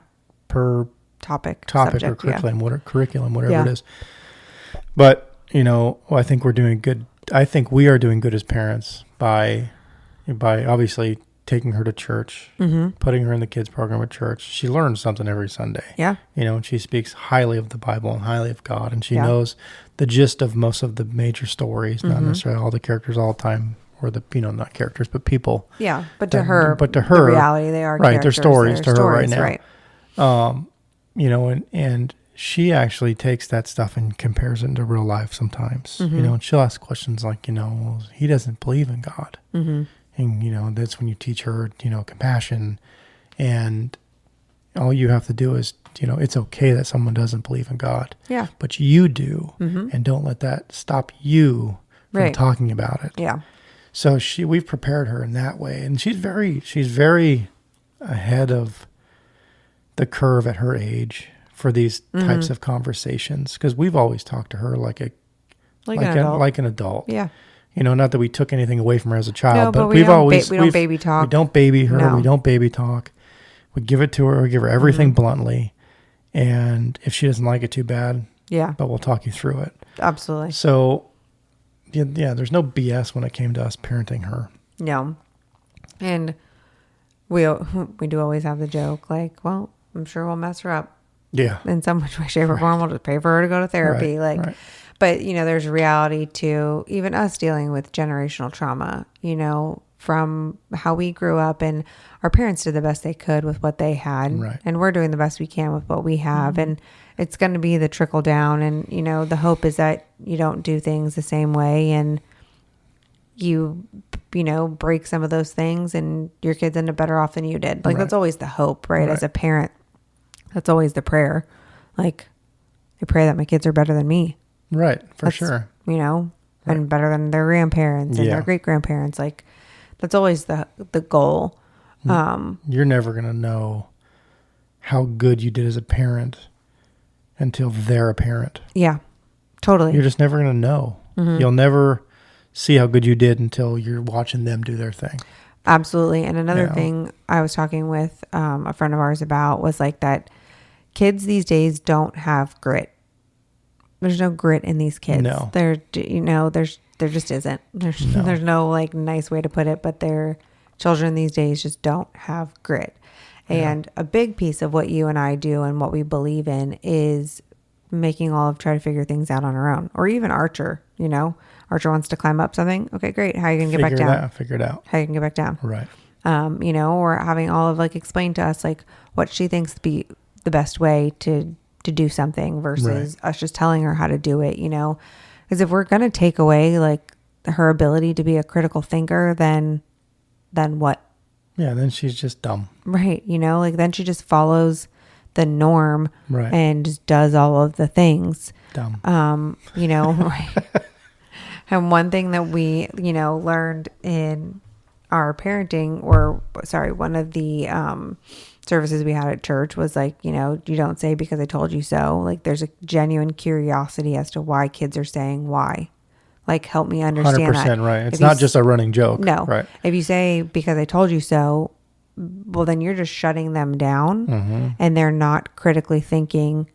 per Topic topic subject, or curriculum, whatever Yeah. it is. But, you know, I think we're doing good. I think we are doing good as parents by obviously taking her to church, putting her in the kids program at church. She learns something every Sunday. Yeah. You know, and she speaks highly of the Bible and highly of God, and she Yeah. knows the gist of most of the major stories, not necessarily all the characters all the time, or the, you know, not characters, but people. Yeah. But to That- her, but to the her, reality, they are right, they're characters. stories They're to her right now. Right. You know, and she actually takes that stuff and compares it into real life sometimes, you know, and she'll ask questions like, you know, well, he doesn't believe in God. And, you know, that's when you teach her, you know, compassion, and all you have to do is, you know, it's okay that someone doesn't believe in God, Yeah. but you do, and don't let that stop you from Right. talking about it. Yeah. So we've prepared her in that way, and she's very ahead of the curve at her age for these types of conversations, because we've always talked to her like an adult. Yeah. You know, not that we took anything away from her as a child, No, but we we've don't always we don't baby talk. We don't baby her. No. We don't baby talk. We give it to her. We give her everything bluntly, and if she doesn't like it, too bad. Yeah. But we'll talk you through it. Absolutely. So, yeah, there's no BS when it came to us parenting her. No. And we do always have the joke like, well, I'm sure we'll mess her up Yeah. in some way, shape, or form. We'll just pay for her to go to therapy. Right. But, you know, there's reality to even us dealing with generational trauma, you know, from how we grew up, and our parents did the best they could with what they had. Right. And we're doing the best we can with what we have. And it's going to be the trickle down. And, you know, the hope is that you don't do things the same way, and you know, break some of those things and your kids end up better off than you did. Like, Right. that's always the hope, right? Right. As a parent, that's always the prayer. Like, I pray that my kids are better than me. Right. For That's, sure. You know, Right. and better than their grandparents and Yeah. their great grandparents. Like, that's always the goal. You're never going to know how good you did as a parent until they're a parent. Yeah, totally. You're just never going to know. You'll never see how good you did until you're watching them do their thing. Absolutely. And another Yeah. thing I was talking with a friend of ours about was like that kids these days don't have grit. There's no grit in these kids. No. There just isn't. There's no like nice way to put it, but their children these days just don't have grit. And a big piece of what you and I do and what we believe in is making Olive try to figure things out on her own, or even Archer. You know, Archer wants to climb up something. Okay, great. How are you gonna get back down? Figure it out. How you can get back down? Right. You know, or having Olive like explain to us like what she thinks be the best way to do something versus us just telling her how to do it. You know, because if we're gonna take away like her ability to be a critical thinker, then what? Yeah, then she's just dumb. Right. You know, like then she just follows the norm Right. and just does all of the things. Dumb. You know, right. And one thing that we, you know, learned in our parenting, or sorry, one of the services we had at church was like, you know, you don't say because I told you so. Like there's a genuine curiosity as to why kids are saying why. Like, help me understand 100% that. right. It's If you not just a running joke. No. Right. If you say, because I told you so, well, then you're just shutting them down and they're not critically thinking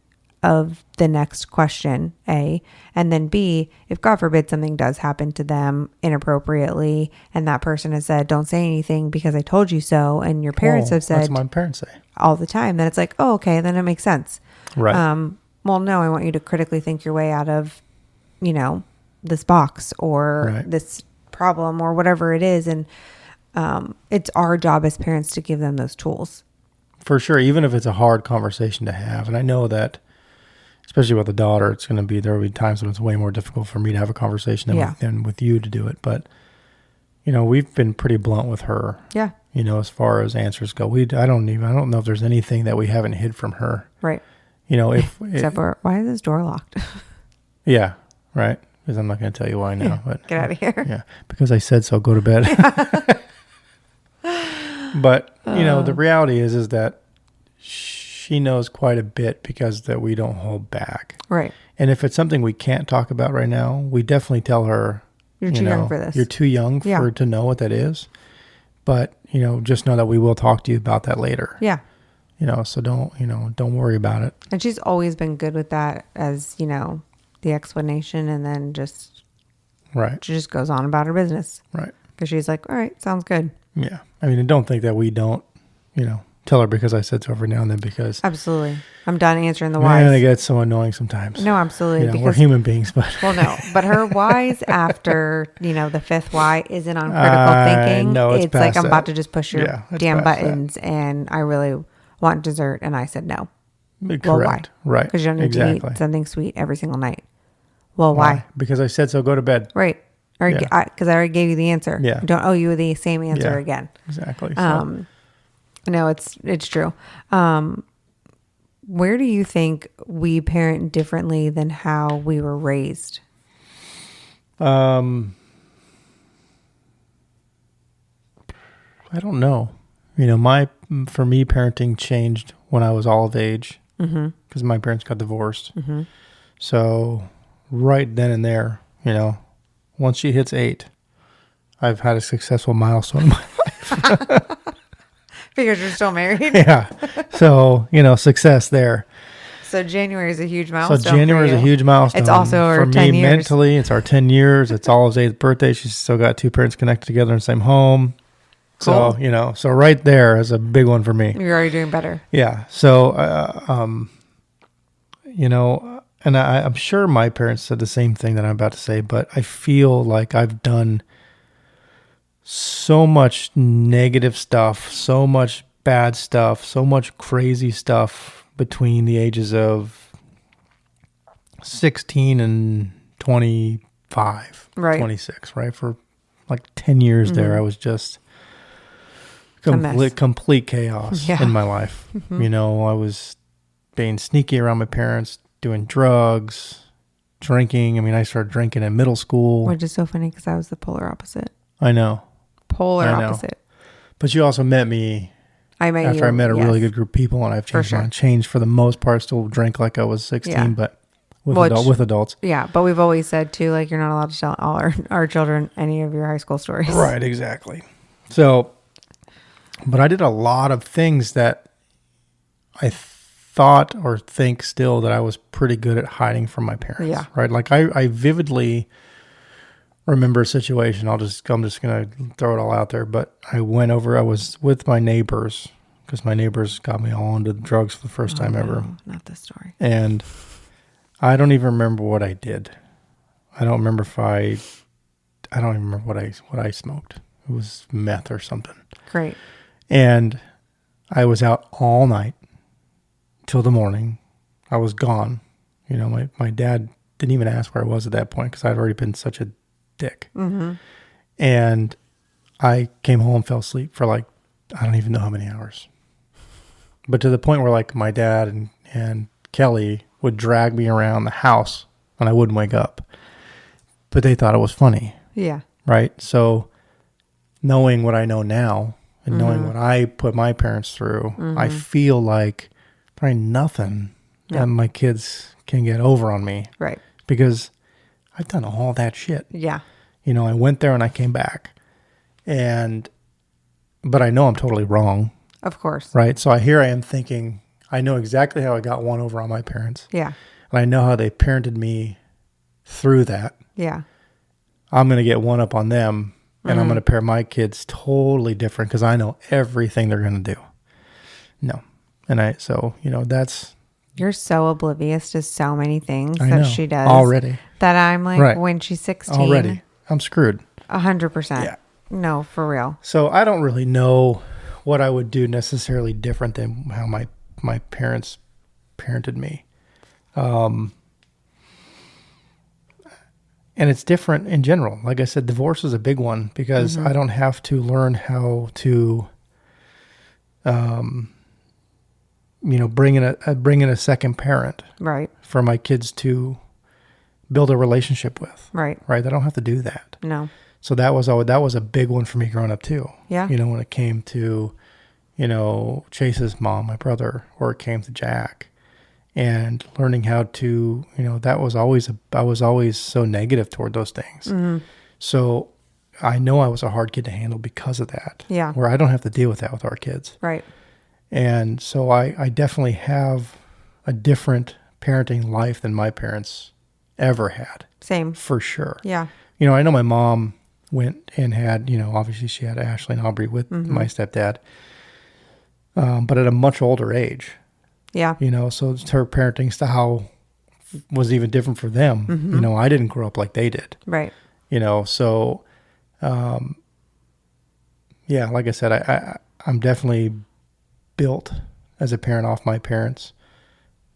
of the next question, A. And then B, if God forbid something does happen to them inappropriately and that person has said, don't say anything because I told you so, and your parents have said That's what my parents say. all the time, then it's like, oh, okay, then it makes sense. Right. Well, no, I want you to critically think your way out of, you know, this box or Right. this problem or whatever it is. And it's our job as parents to give them those tools. For sure, even if it's a hard conversation to have. And I know that, especially with a daughter, there will be times when it's way more difficult for me to have a conversation than with you to do it. But, you know, we've been pretty blunt with her. Yeah. You know, as far as answers go, I don't know if there's anything that we haven't hid from her. Right. You know, Except for, why is this door locked? Yeah, right. Because I'm not going to tell you why now. But Get out of here. yeah, because I said so. Go to bed. But you know, the reality is that she knows quite a bit because that we don't hold back. Right. And if it's something we can't talk about right now, we definitely tell her, You're too young for this. You're too young to know what that is. But you know, just know that we will talk to you about that later. Yeah. You know, so don't worry about it. And she's always been good with that, as you know, the explanation, and then just Right. she just goes on about her business. Right. Because she's like, all right, sounds good. Yeah. I mean, I don't think that we don't, tell her because I said so every now and then, because Absolutely. I'm done answering the man, whys. it gets so annoying sometimes. No, absolutely. We're Because human beings, but well, no, but her whys after, the fifth why isn't on critical thinking. no, it's like, past I'm about that. to just push your Yeah, it's damn past that. buttons and I really want dessert. And I said no. correct. Well, why? Right. Because you don't need exactly. to eat something sweet every single night. Well, why? Because I said so. Go to bed. Right. Or Yeah. because I already gave you the answer. Yeah. I don't owe you the same answer Yeah. again. Exactly. So. No, it's true. Where do you think we parent differently than how we were raised? I don't know. For me, parenting changed when I was all of age because my parents got divorced. Mm-hmm. So right then and there, once she hits 8, I've had a successful milestone in my life. Because you're still married. Yeah. So, success there. So January is a huge milestone. So January is a huge milestone. It's also our for 10 me years. mentally. It's our 10 years. It's Olive's 8th birthday. She's still got 2 parents connected together in the same home. Cool. So, so right there is a big one for me. You're already doing better. Yeah. So, and I'm sure my parents said the same thing that I'm about to say, but I feel like I've done so much negative stuff, so much bad stuff, so much crazy stuff between the ages of 16 and 25, Right. 26, right? For like 10 years there, I was just complete chaos in my life. I was being sneaky around my parents, doing drugs, drinking. I mean, I started drinking in middle school. Which is so funny because I was the polar opposite. I know. Polar I know. opposite. But you also met me I met after you, I met a yes. really good group of people, and I've changed. sure. Changed for the most part. Still drink like I was 16, Yeah. but with adults. Yeah, but we've always said too, like you're not allowed to tell all our children any of your high school stories. Right, exactly. So, but I did a lot of things that I thought or think still that I was pretty good at hiding from my parents. Yeah. Right. Like I vividly remember a situation. I'm just going to throw it all out there. But I was with my neighbors because my neighbors got me all into drugs for the first time ever. Not this story. And I don't even remember what I did. I don't remember I don't even remember what I smoked. It was meth or something. Great. And I was out all night till the morning. I was gone. You know, my dad didn't even ask where I was at that point because I'd already been such a dick. Mm-hmm. And I came home, fell asleep for like, I don't even know how many hours. But to the point where like my dad and Kelly would drag me around the house and I wouldn't wake up. But they thought it was funny. Yeah. Right? So knowing what I know now and knowing what I put my parents through, I feel like there ain't nothing that my kids can get over on me. Right. Because I've done all that shit. Yeah. You know, I went there and I came back. But I know I'm totally wrong. Of course. Right? So here I am thinking, I know exactly how I got one over on my parents. Yeah. And I know how they parented me through that. Yeah. I'm going to get one up on them. And I'm going to parent my kids totally different because I know everything they're going to do. No. And so, you know, You're so oblivious to so many things I that know, she does. already. That I'm like, Right. when she's 16. Already. I'm screwed. 100%. Yeah. No, for real. So I don't really know what I would do necessarily different than how my parents parented me. And it's different in general. Like I said, divorce is a big one because I don't have to learn how to, bring in a second parent Right. for my kids to build a relationship with. Right. Right. I don't have to do that. No. So that was a big one for me growing up too. Yeah. You know, when it came to, Chase's mom, my brother, or it came to Jack. And learning how to, I was always so negative toward those things. Mm-hmm. So I know I was a hard kid to handle because of that. Yeah. Where I don't have to deal with that with our kids. Right. And so I definitely have a different parenting life than my parents ever had. Same. For sure. Yeah. I know my mom went and had, obviously she had Ashley and Aubrey with my stepdad, but at a much older age. Yeah. So her parenting style was even different for them. Mm-hmm. I didn't grow up like they did. Right. So, like I said, I'm definitely built as a parent off my parents,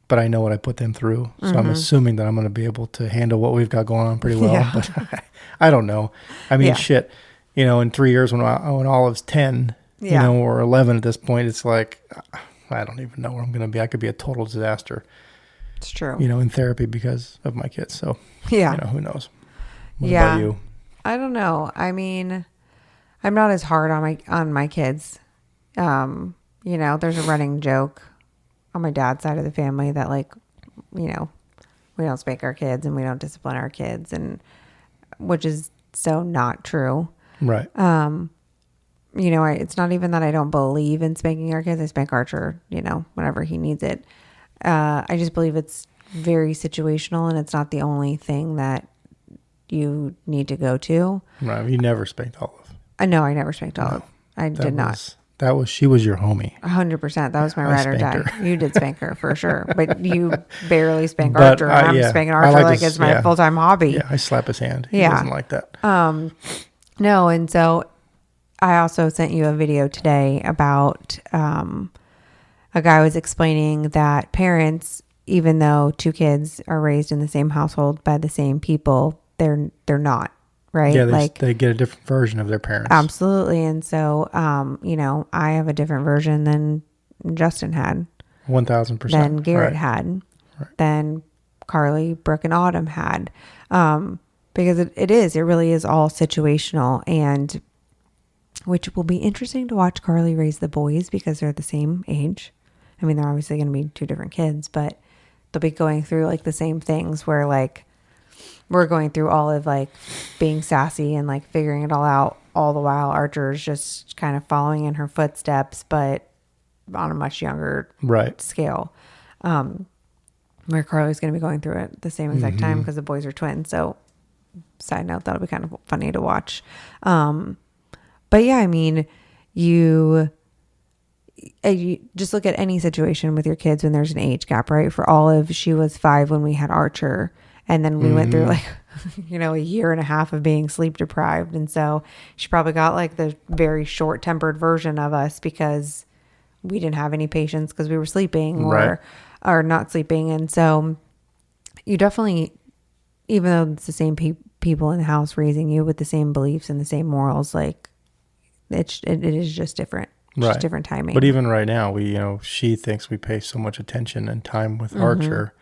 but I know what I put them through. So I'm assuming that I'm going to be able to handle what we've got going on pretty well, Yeah. but I don't know. I mean, shit, in 3 years when Olive's 10, or 11 at this point, it's like, I don't even know where I'm going to be. I could be a total disaster. It's true. In therapy because of my kids. So, Yeah. Who knows? What Yeah. about you? I don't know. I mean, I'm not as hard on my kids. There's a running joke on my dad's side of the family that we don't spank our kids and we don't discipline our kids, and which is so not true. Right. It's not even that I don't believe in spanking our kids. I spank Archer, whenever he needs it. I just believe it's very situational and it's not the only thing that you need to go to. Right. You never spanked Olive. No, I never spanked Olive. I did not. She was your homie. 100%. That was my I ride or spanked die. her. You did spank her for sure, but you barely spank But, Archer. And I'm spanking Archer like it's my full-time hobby. Yeah, I slap his hand. He Yeah. doesn't like that. No, and so I also sent you a video today about a guy was explaining that parents, even though two kids are raised in the same household by the same people, they're not, right? Yeah, they get a different version of their parents. Absolutely. And so, I have a different version than Justin had, 1,000%. than Garrett Right. had, than Carly, Brooke, and Autumn had. Because it really is all situational, and which will be interesting to watch Carly raise the boys because they're the same age. I mean, they're obviously going to be two different kids, but they'll be going through like the same things where like we're going through all of like being sassy and like figuring it all out, all the while Archer's just kind of following in her footsteps, but on a much younger scale. Where Carly's going to be going through it at the same exact time because the boys are twins. So side note, that'll be kind of funny to watch. But yeah, I mean, you just look at any situation with your kids when there's an age gap, right? For Olive, she was 5 when we had Archer. And then we went through like, a year and a half of being sleep deprived. And so she probably got like the very short tempered version of us because we didn't have any patience because we were sleeping or not sleeping. And so you definitely, even though it's the same people in the house raising you with the same beliefs and the same morals, like it is just different. Just different timing. But even right now, she thinks we pay so much attention and time with Archer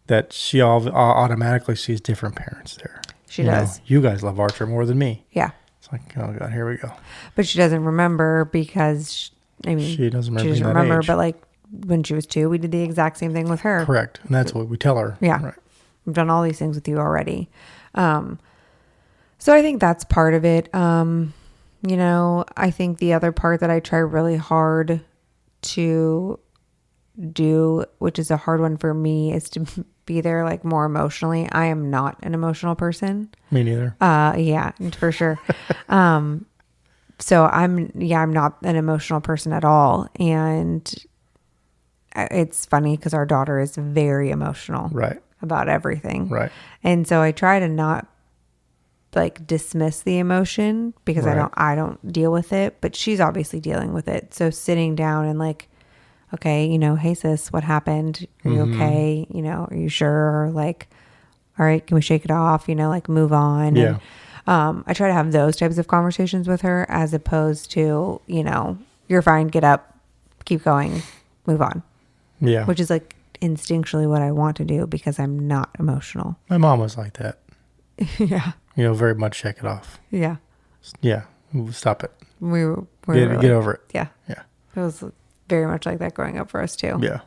that she automatically sees different parents there. She does. You guys love Archer more than me. Yeah. It's like, oh God, here we go. But she doesn't remember because, she doesn't remember. But like when she was 2, we did the exact same thing with her. Correct. And that's what we tell her. Yeah. Right. We've done all these things with you already. So I think that's part of it. I think the other part that I try really hard to do, which is a hard one for me, is to be there like more emotionally. I am not an emotional person. Me neither. Yeah, for sure. So I'm not an emotional person at all. And it's funny because our daughter is very emotional about everything. Right. And so I try to not like dismiss the emotion because I don't deal with it, but she's obviously dealing with it. So sitting down and like, okay, hey sis, what happened? Are you okay? Are you sure? Or like, all right, can we shake it off? Like move on. Yeah. And, I try to have those types of conversations with her as opposed to, you're fine, get up, keep going, move on. Yeah. Which is like instinctually what I want to do because I'm not emotional. My mom was like that. Yeah. Very much shake it off. Yeah. Yeah. Stop it. We get over it. Yeah. Yeah. It was very much like that growing up for us too. Yeah.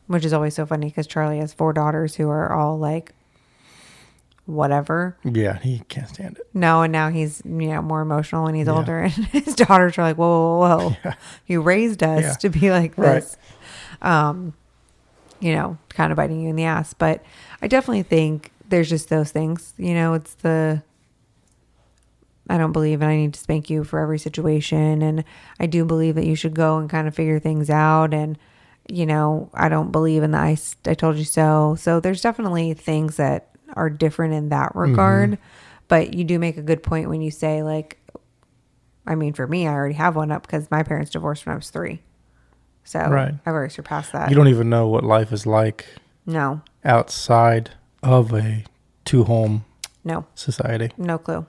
Which is always so funny because Charlie has 4 daughters who are all like, whatever. Yeah. He can't stand it. No. And now he's, more emotional when he's older and his daughters are like, whoa, whoa, whoa. Yeah. You raised us to be like this. Kind of biting you in the ass. But I definitely think there's just those things, it's I don't believe and I need to spank you for every situation. And I do believe that you should go and kind of figure things out. And, I don't believe in the I told you so. So there's definitely things that are different in that regard. But you do make a good point when you say like, I mean, for me, I already have one up because my parents divorced when I was 3. So I've already surpassed that. You don't even know what life is like. No. Outside of a 2-home society. No clue.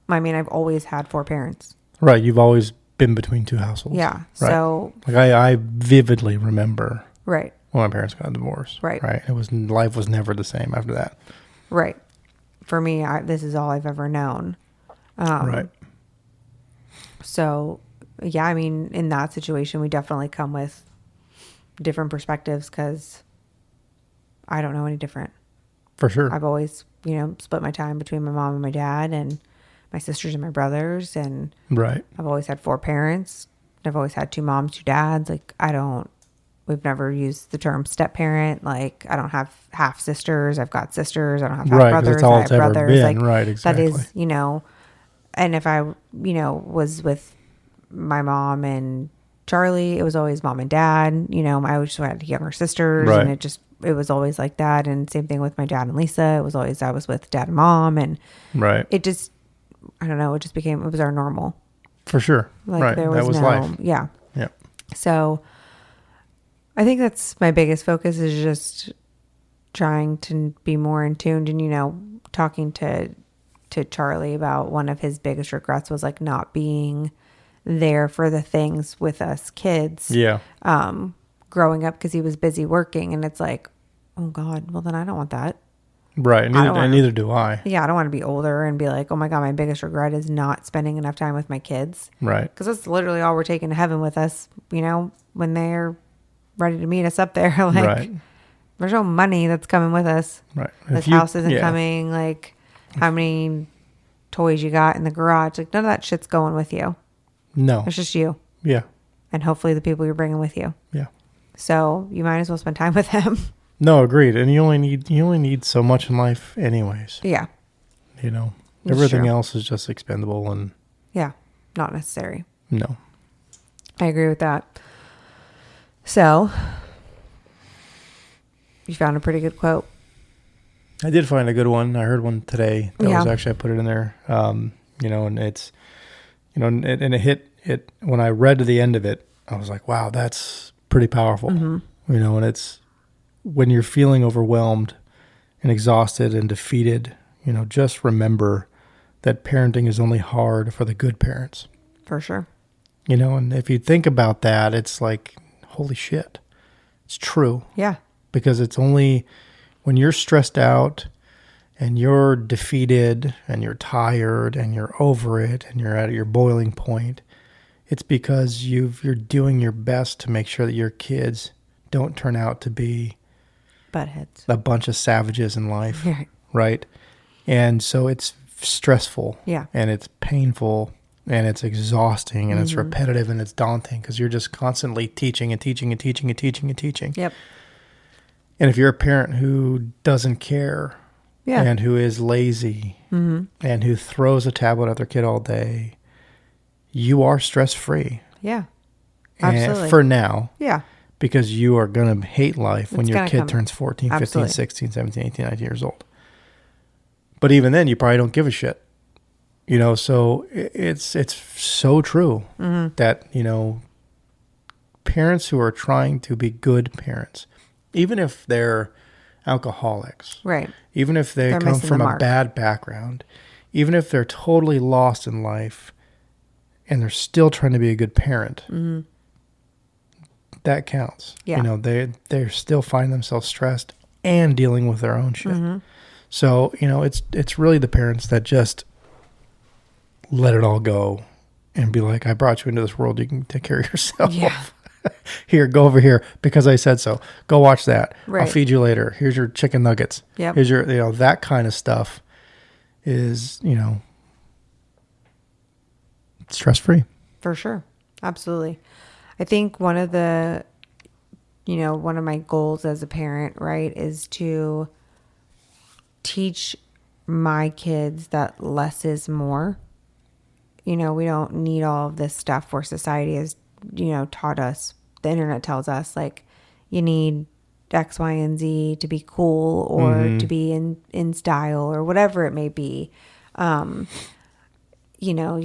I mean, I've always had 4 parents. Right. You've always been between 2 households. Yeah. Right. So like I vividly remember when my parents got divorced. Right. Life was never the same after that. Right. For me, this is all I've ever known. Right. So yeah, I mean, in that situation, we definitely come with different perspectives because I don't know any different. For sure. I've always, split my time between my mom and my dad and my sisters and my brothers. And I've always had 4 parents. I've always had 2 moms, 2 dads. Like we've never used the term step parent. Like I don't have half sisters. I've got sisters. I don't have half brothers. I have brothers. Been. Like exactly. That is, and if I, was with my mom and Charlie, it was always mom and dad. I always had younger sisters and it was always like that. And same thing with my dad and Lisa. It was always, I was with dad and mom and it just, I don't know. It just became, it was our normal. For sure. Like there was that was life. Yeah. Yeah. So I think that's my biggest focus is just trying to be more in tune and, talking to Charlie about one of his biggest regrets was like not being there for the things with us kids. Yeah. Growing up because he was busy working and it's like, oh God, well then I don't want that. Right. I don't And want neither do I. Yeah, I don't want to be older and be like, oh my God, my biggest regret is not spending enough time with my kids. Right. Because that's literally all we're taking to heaven with us, when they're ready to meet us up there. Like, Right. there's no money that's coming with us. Right. This house isn't coming. Like, how many toys you got in the garage. Like, none of that shit's going with you. No. It's just you. Yeah. And hopefully the people you're bringing with you. Yeah. So you might as well spend time with them. No, agreed. And you only need so much in life anyways. Yeah. Everything true. else is just expendable and Yeah. Not necessary. no. I agree with that. So you found a pretty good quote. I did find a good one. I heard one today. That was actually, I put it in there. And it's, and it hit it when I read to the end of it. I was like, wow, that's pretty powerful. Mm-hmm. And it's when you're feeling overwhelmed and exhausted and defeated, just remember that parenting is only hard for the good parents. For sure. And if you think about that, it's like, holy shit, it's true. Yeah. Because it's only when you're stressed out and you're defeated and you're tired and you're over it and you're at your boiling point, it's because you're doing your best to make sure that your kids don't turn out to be buttheads, a bunch of savages in life. Right. Right. And so it's stressful. Yeah. And it's painful and it's exhausting and it's repetitive and it's daunting because you're just constantly teaching and teaching and teaching and teaching and teaching. Yep. And if you're a parent who doesn't care and who is lazy and who throws a tablet at their kid all day, you are stress-free. Yeah. Absolutely. And for now. Yeah. Because you are going to hate life when your kid come. turns 14, Absolutely. 15, 16, 17, 18, 19 years old. But even then, you probably don't give a shit. So it's so true that, parents who are trying to be good parents, even if they're alcoholics, right? Even if they're come from a bad background, even if they're totally lost in life and they're still trying to be a good parent, that counts. Yeah. They still find themselves stressed and dealing with their own shit. So, it's really the parents that just let it all go and be like, I brought you into this world. You can take care of yourself. Yeah. Here, go over here because I said so. Go watch that. Right. I'll feed you later. Here's your chicken nuggets. Yep. Here's your, that kind of stuff is, stress-free. For sure. Absolutely. I think one of my goals as a parent, right, is to teach my kids that less is more. We don't need all of this stuff where society has, taught us. The internet tells us, like, you need X, Y, and Z to be cool or to be in style or whatever it may be. You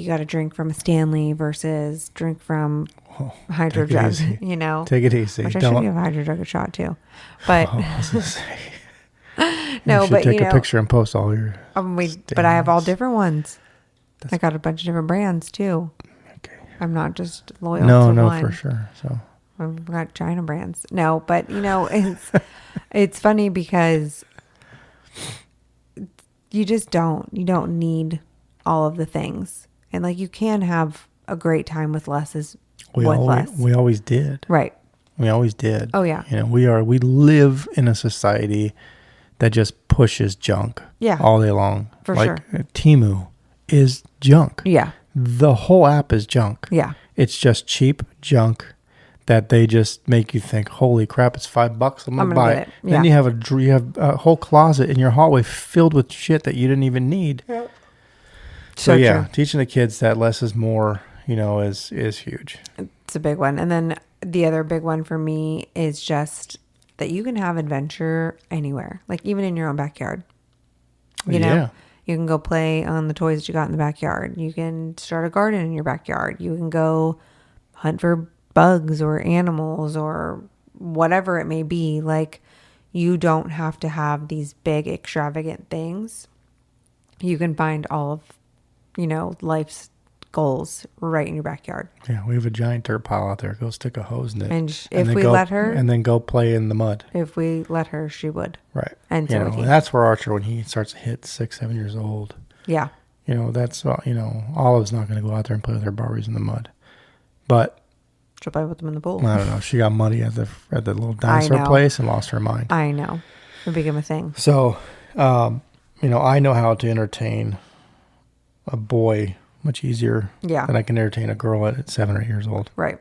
got to drink from a Stanley versus drink from hydro jug. Take it easy. Which I should give hydro jug a shot too. But I was gonna say, no, but take a picture and post all your. But I have all different ones. I got a bunch of different brands too. Okay. I'm not just loyal to one. For sure. So I've got China brands. No, but it's funny because you don't need all of the things. And like, you can have a great time with less less. We always did. Right. We always did. Oh yeah. We live in a society that just pushes junk. Yeah. All day long. For sure. Temu is junk. Yeah. The whole app is junk. Yeah. It's just cheap junk that they just make you think, holy crap, it's $5. I'm gonna buy it. Yeah. Then you have a whole closet in your hallway filled with shit that you didn't even need. Yeah. So yeah, teaching the kids that less is more, is huge. It's a big one. And then the other big one for me is just that you can have adventure anywhere, like even in your own backyard. You can go play on the toys that you got in the backyard. You can start a garden in your backyard. You can go hunt for bugs or animals or whatever it may be. Like, you don't have to have these big extravagant things. You can find all of, life's goals right in your backyard. Yeah, we have a giant dirt pile out there. Go stick a hose in it. And and if then we go, let her, and then go play in the mud. if we let her, she would. Right. And you so know, would he. and that's where Archer, when he starts to hit 6, 7 years old, Yeah. you know, that's, you know, Olive's not going to go out there and play with her Barbies in the mud. But She'll play with them in the pool. I don't know. She got muddy at the little dinosaur place and lost her mind. I know. It became a thing. So, you know, I know how to entertain a boy much easier than I can entertain a girl at 7 or 8 years old. Right.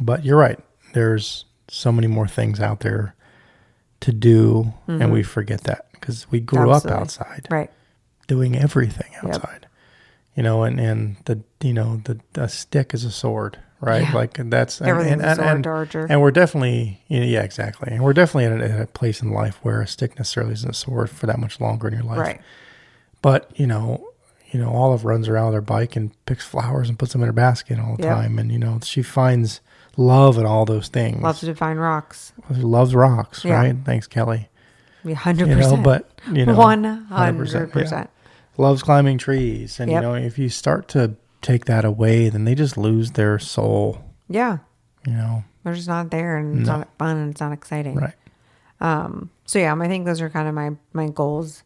But you're right. There's so many more things out there to do, and we forget that because we grew up outside, right, doing everything outside. You know, and the stick is a sword, right? Yeah. Like that's everything's a sword, Archer. And we're definitely, yeah, exactly. And we're definitely at a place in life where a stick necessarily isn't a sword for that much longer in your life, right? But you know, Olive runs around with her bike and picks flowers and puts them in her basket all the time, and you know, she finds love in all those things. Loves to find rocks. Loves rocks, right? Thanks, Kelly. 100%. You know, but you know, 100%. Yeah. Loves climbing trees, and you know, if you start to take that away, then they just lose their soul. Yeah. You know, they're just not there, and it's not fun, and it's not exciting. Right. So yeah, I think those are kind of my goals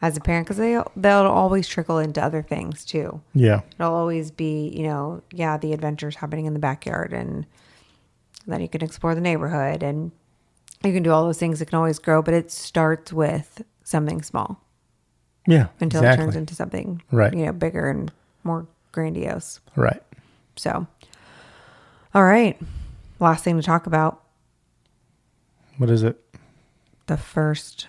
as a parent, because they'll always trickle into other things too. Yeah. It'll always be, you know, the adventures happening in the backyard, and then you can explore the neighborhood, and you can do all those things. It can always grow, but it starts with something small. Yeah. Until it turns into something, right, you know, bigger and more grandiose. Right. So, all right. Last thing to talk about. What is it? The first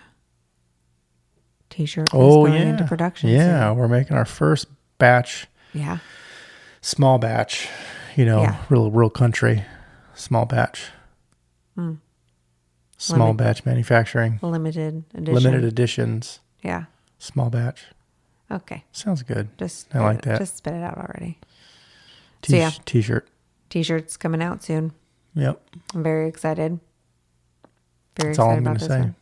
t-shirt is going into production. Yeah. We're making our first batch. Yeah. Small batch, you know, real country, small batch. Small batch manufacturing. Limited edition. Limited editions. Yeah. Small batch. Okay. Sounds good. Just I like that. Just spit it out already. T-shirt. T-shirts coming out soon. Yep. I'm very excited. That's all I'm going to say. One.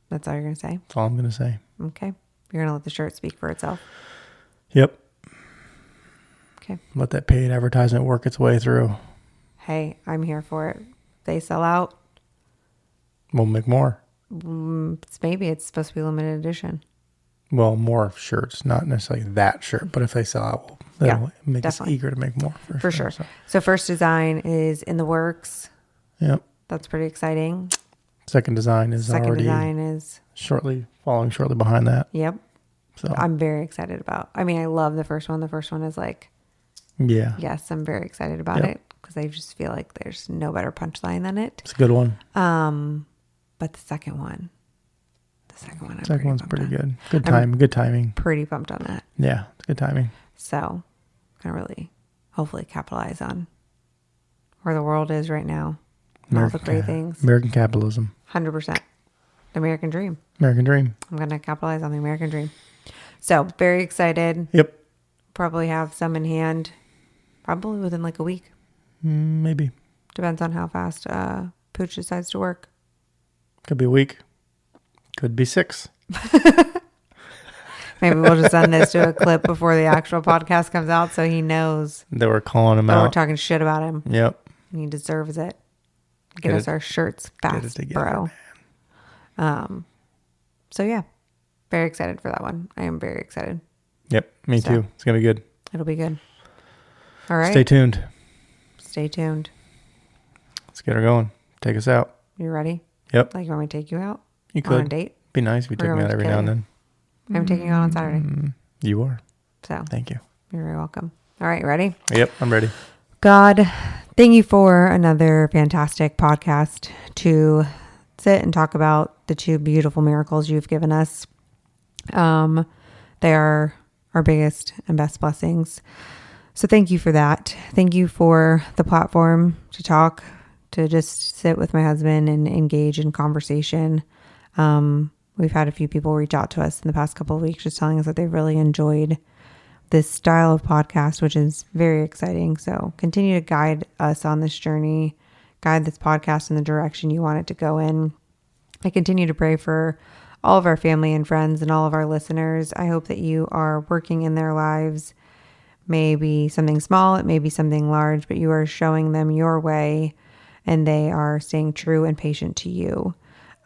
That's all you're going to say? That's all I'm going to say. Okay. You're going to let the shirt speak for itself. Yep. Okay. Let that paid advertisement work its way through. Hey, I'm here for it. If they sell out, we'll make more. Maybe it's supposed to be limited edition. Well, more shirts, not necessarily that shirt, but if they sell out, that'll make us eager to make more. For sure. So first design is in the works. Yep. That's pretty exciting. Second design is following shortly behind that. Yep. So I'm very excited about. I mean, I love the first one. The first one is like, yes, I'm very excited about it because I just feel like there's no better punchline than it. It's a good one. But the second one's pretty good. Good time. Good timing. Pretty pumped on that. Yeah, it's good timing. So, gonna really, hopefully, capitalize on where the world is right now. All the great things. American capitalism. 100%. The American dream. American dream. I'm gonna capitalize on the American dream. So very excited. Yep. Probably have some in hand. Probably within like a week. Maybe. Depends on how fast Pooch decides to work. Could be a week. Could be 6. Maybe we'll just send this to a clip before the actual podcast comes out so he knows that we're calling him out. We're talking shit about him. Yep. He deserves it. Get us our shirts fast, bro. So yeah, very excited for that one. I am very excited. Yep, me too. It's gonna be good. It'll be good. All right. Stay tuned. Stay tuned. Let's get her going. Take us out. You ready? Yep. Like, you want me to take you out? You could. On a date? Be nice if you took me out every now and then. I'm taking you out on Saturday. You are. So. Thank you. You're very welcome. All right, ready? Yep, I'm ready. God, thank you for another fantastic podcast to sit and talk about the 2 beautiful miracles you've given us. They are our biggest and best blessings. So thank you for that. Thank you for the platform to talk, to just sit with my husband and engage in conversation. We've had a few people reach out to us in the past couple of weeks just telling us that they really enjoyed this style of podcast, which is very exciting. So continue to guide us on this journey, guide this podcast in the direction you want it to go in. I continue to pray for all of our family and friends and all of our listeners. I hope that you are working in their lives, may be something small, it may be something large, but you are showing them your way and they are staying true and patient to you.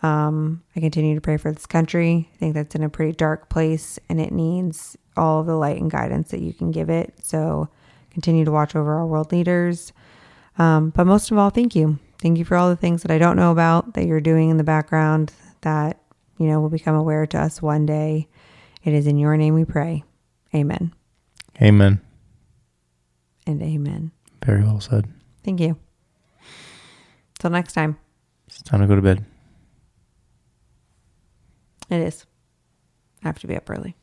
I continue to pray for this country. I think that's in a pretty dark place and it needs all of the light and guidance that you can give it. So continue to watch over our world leaders. But most of all, thank you. Thank you for all the things that I don't know about that you're doing in the background that, will become aware to us one day. It is in your name we pray. Amen. Amen. And amen. Very well said. Thank you. Till next time. It's time to go to bed. It is. I have to be up early.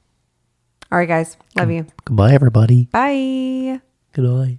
All right, guys. Love you. Goodbye, everybody. Bye. Goodbye.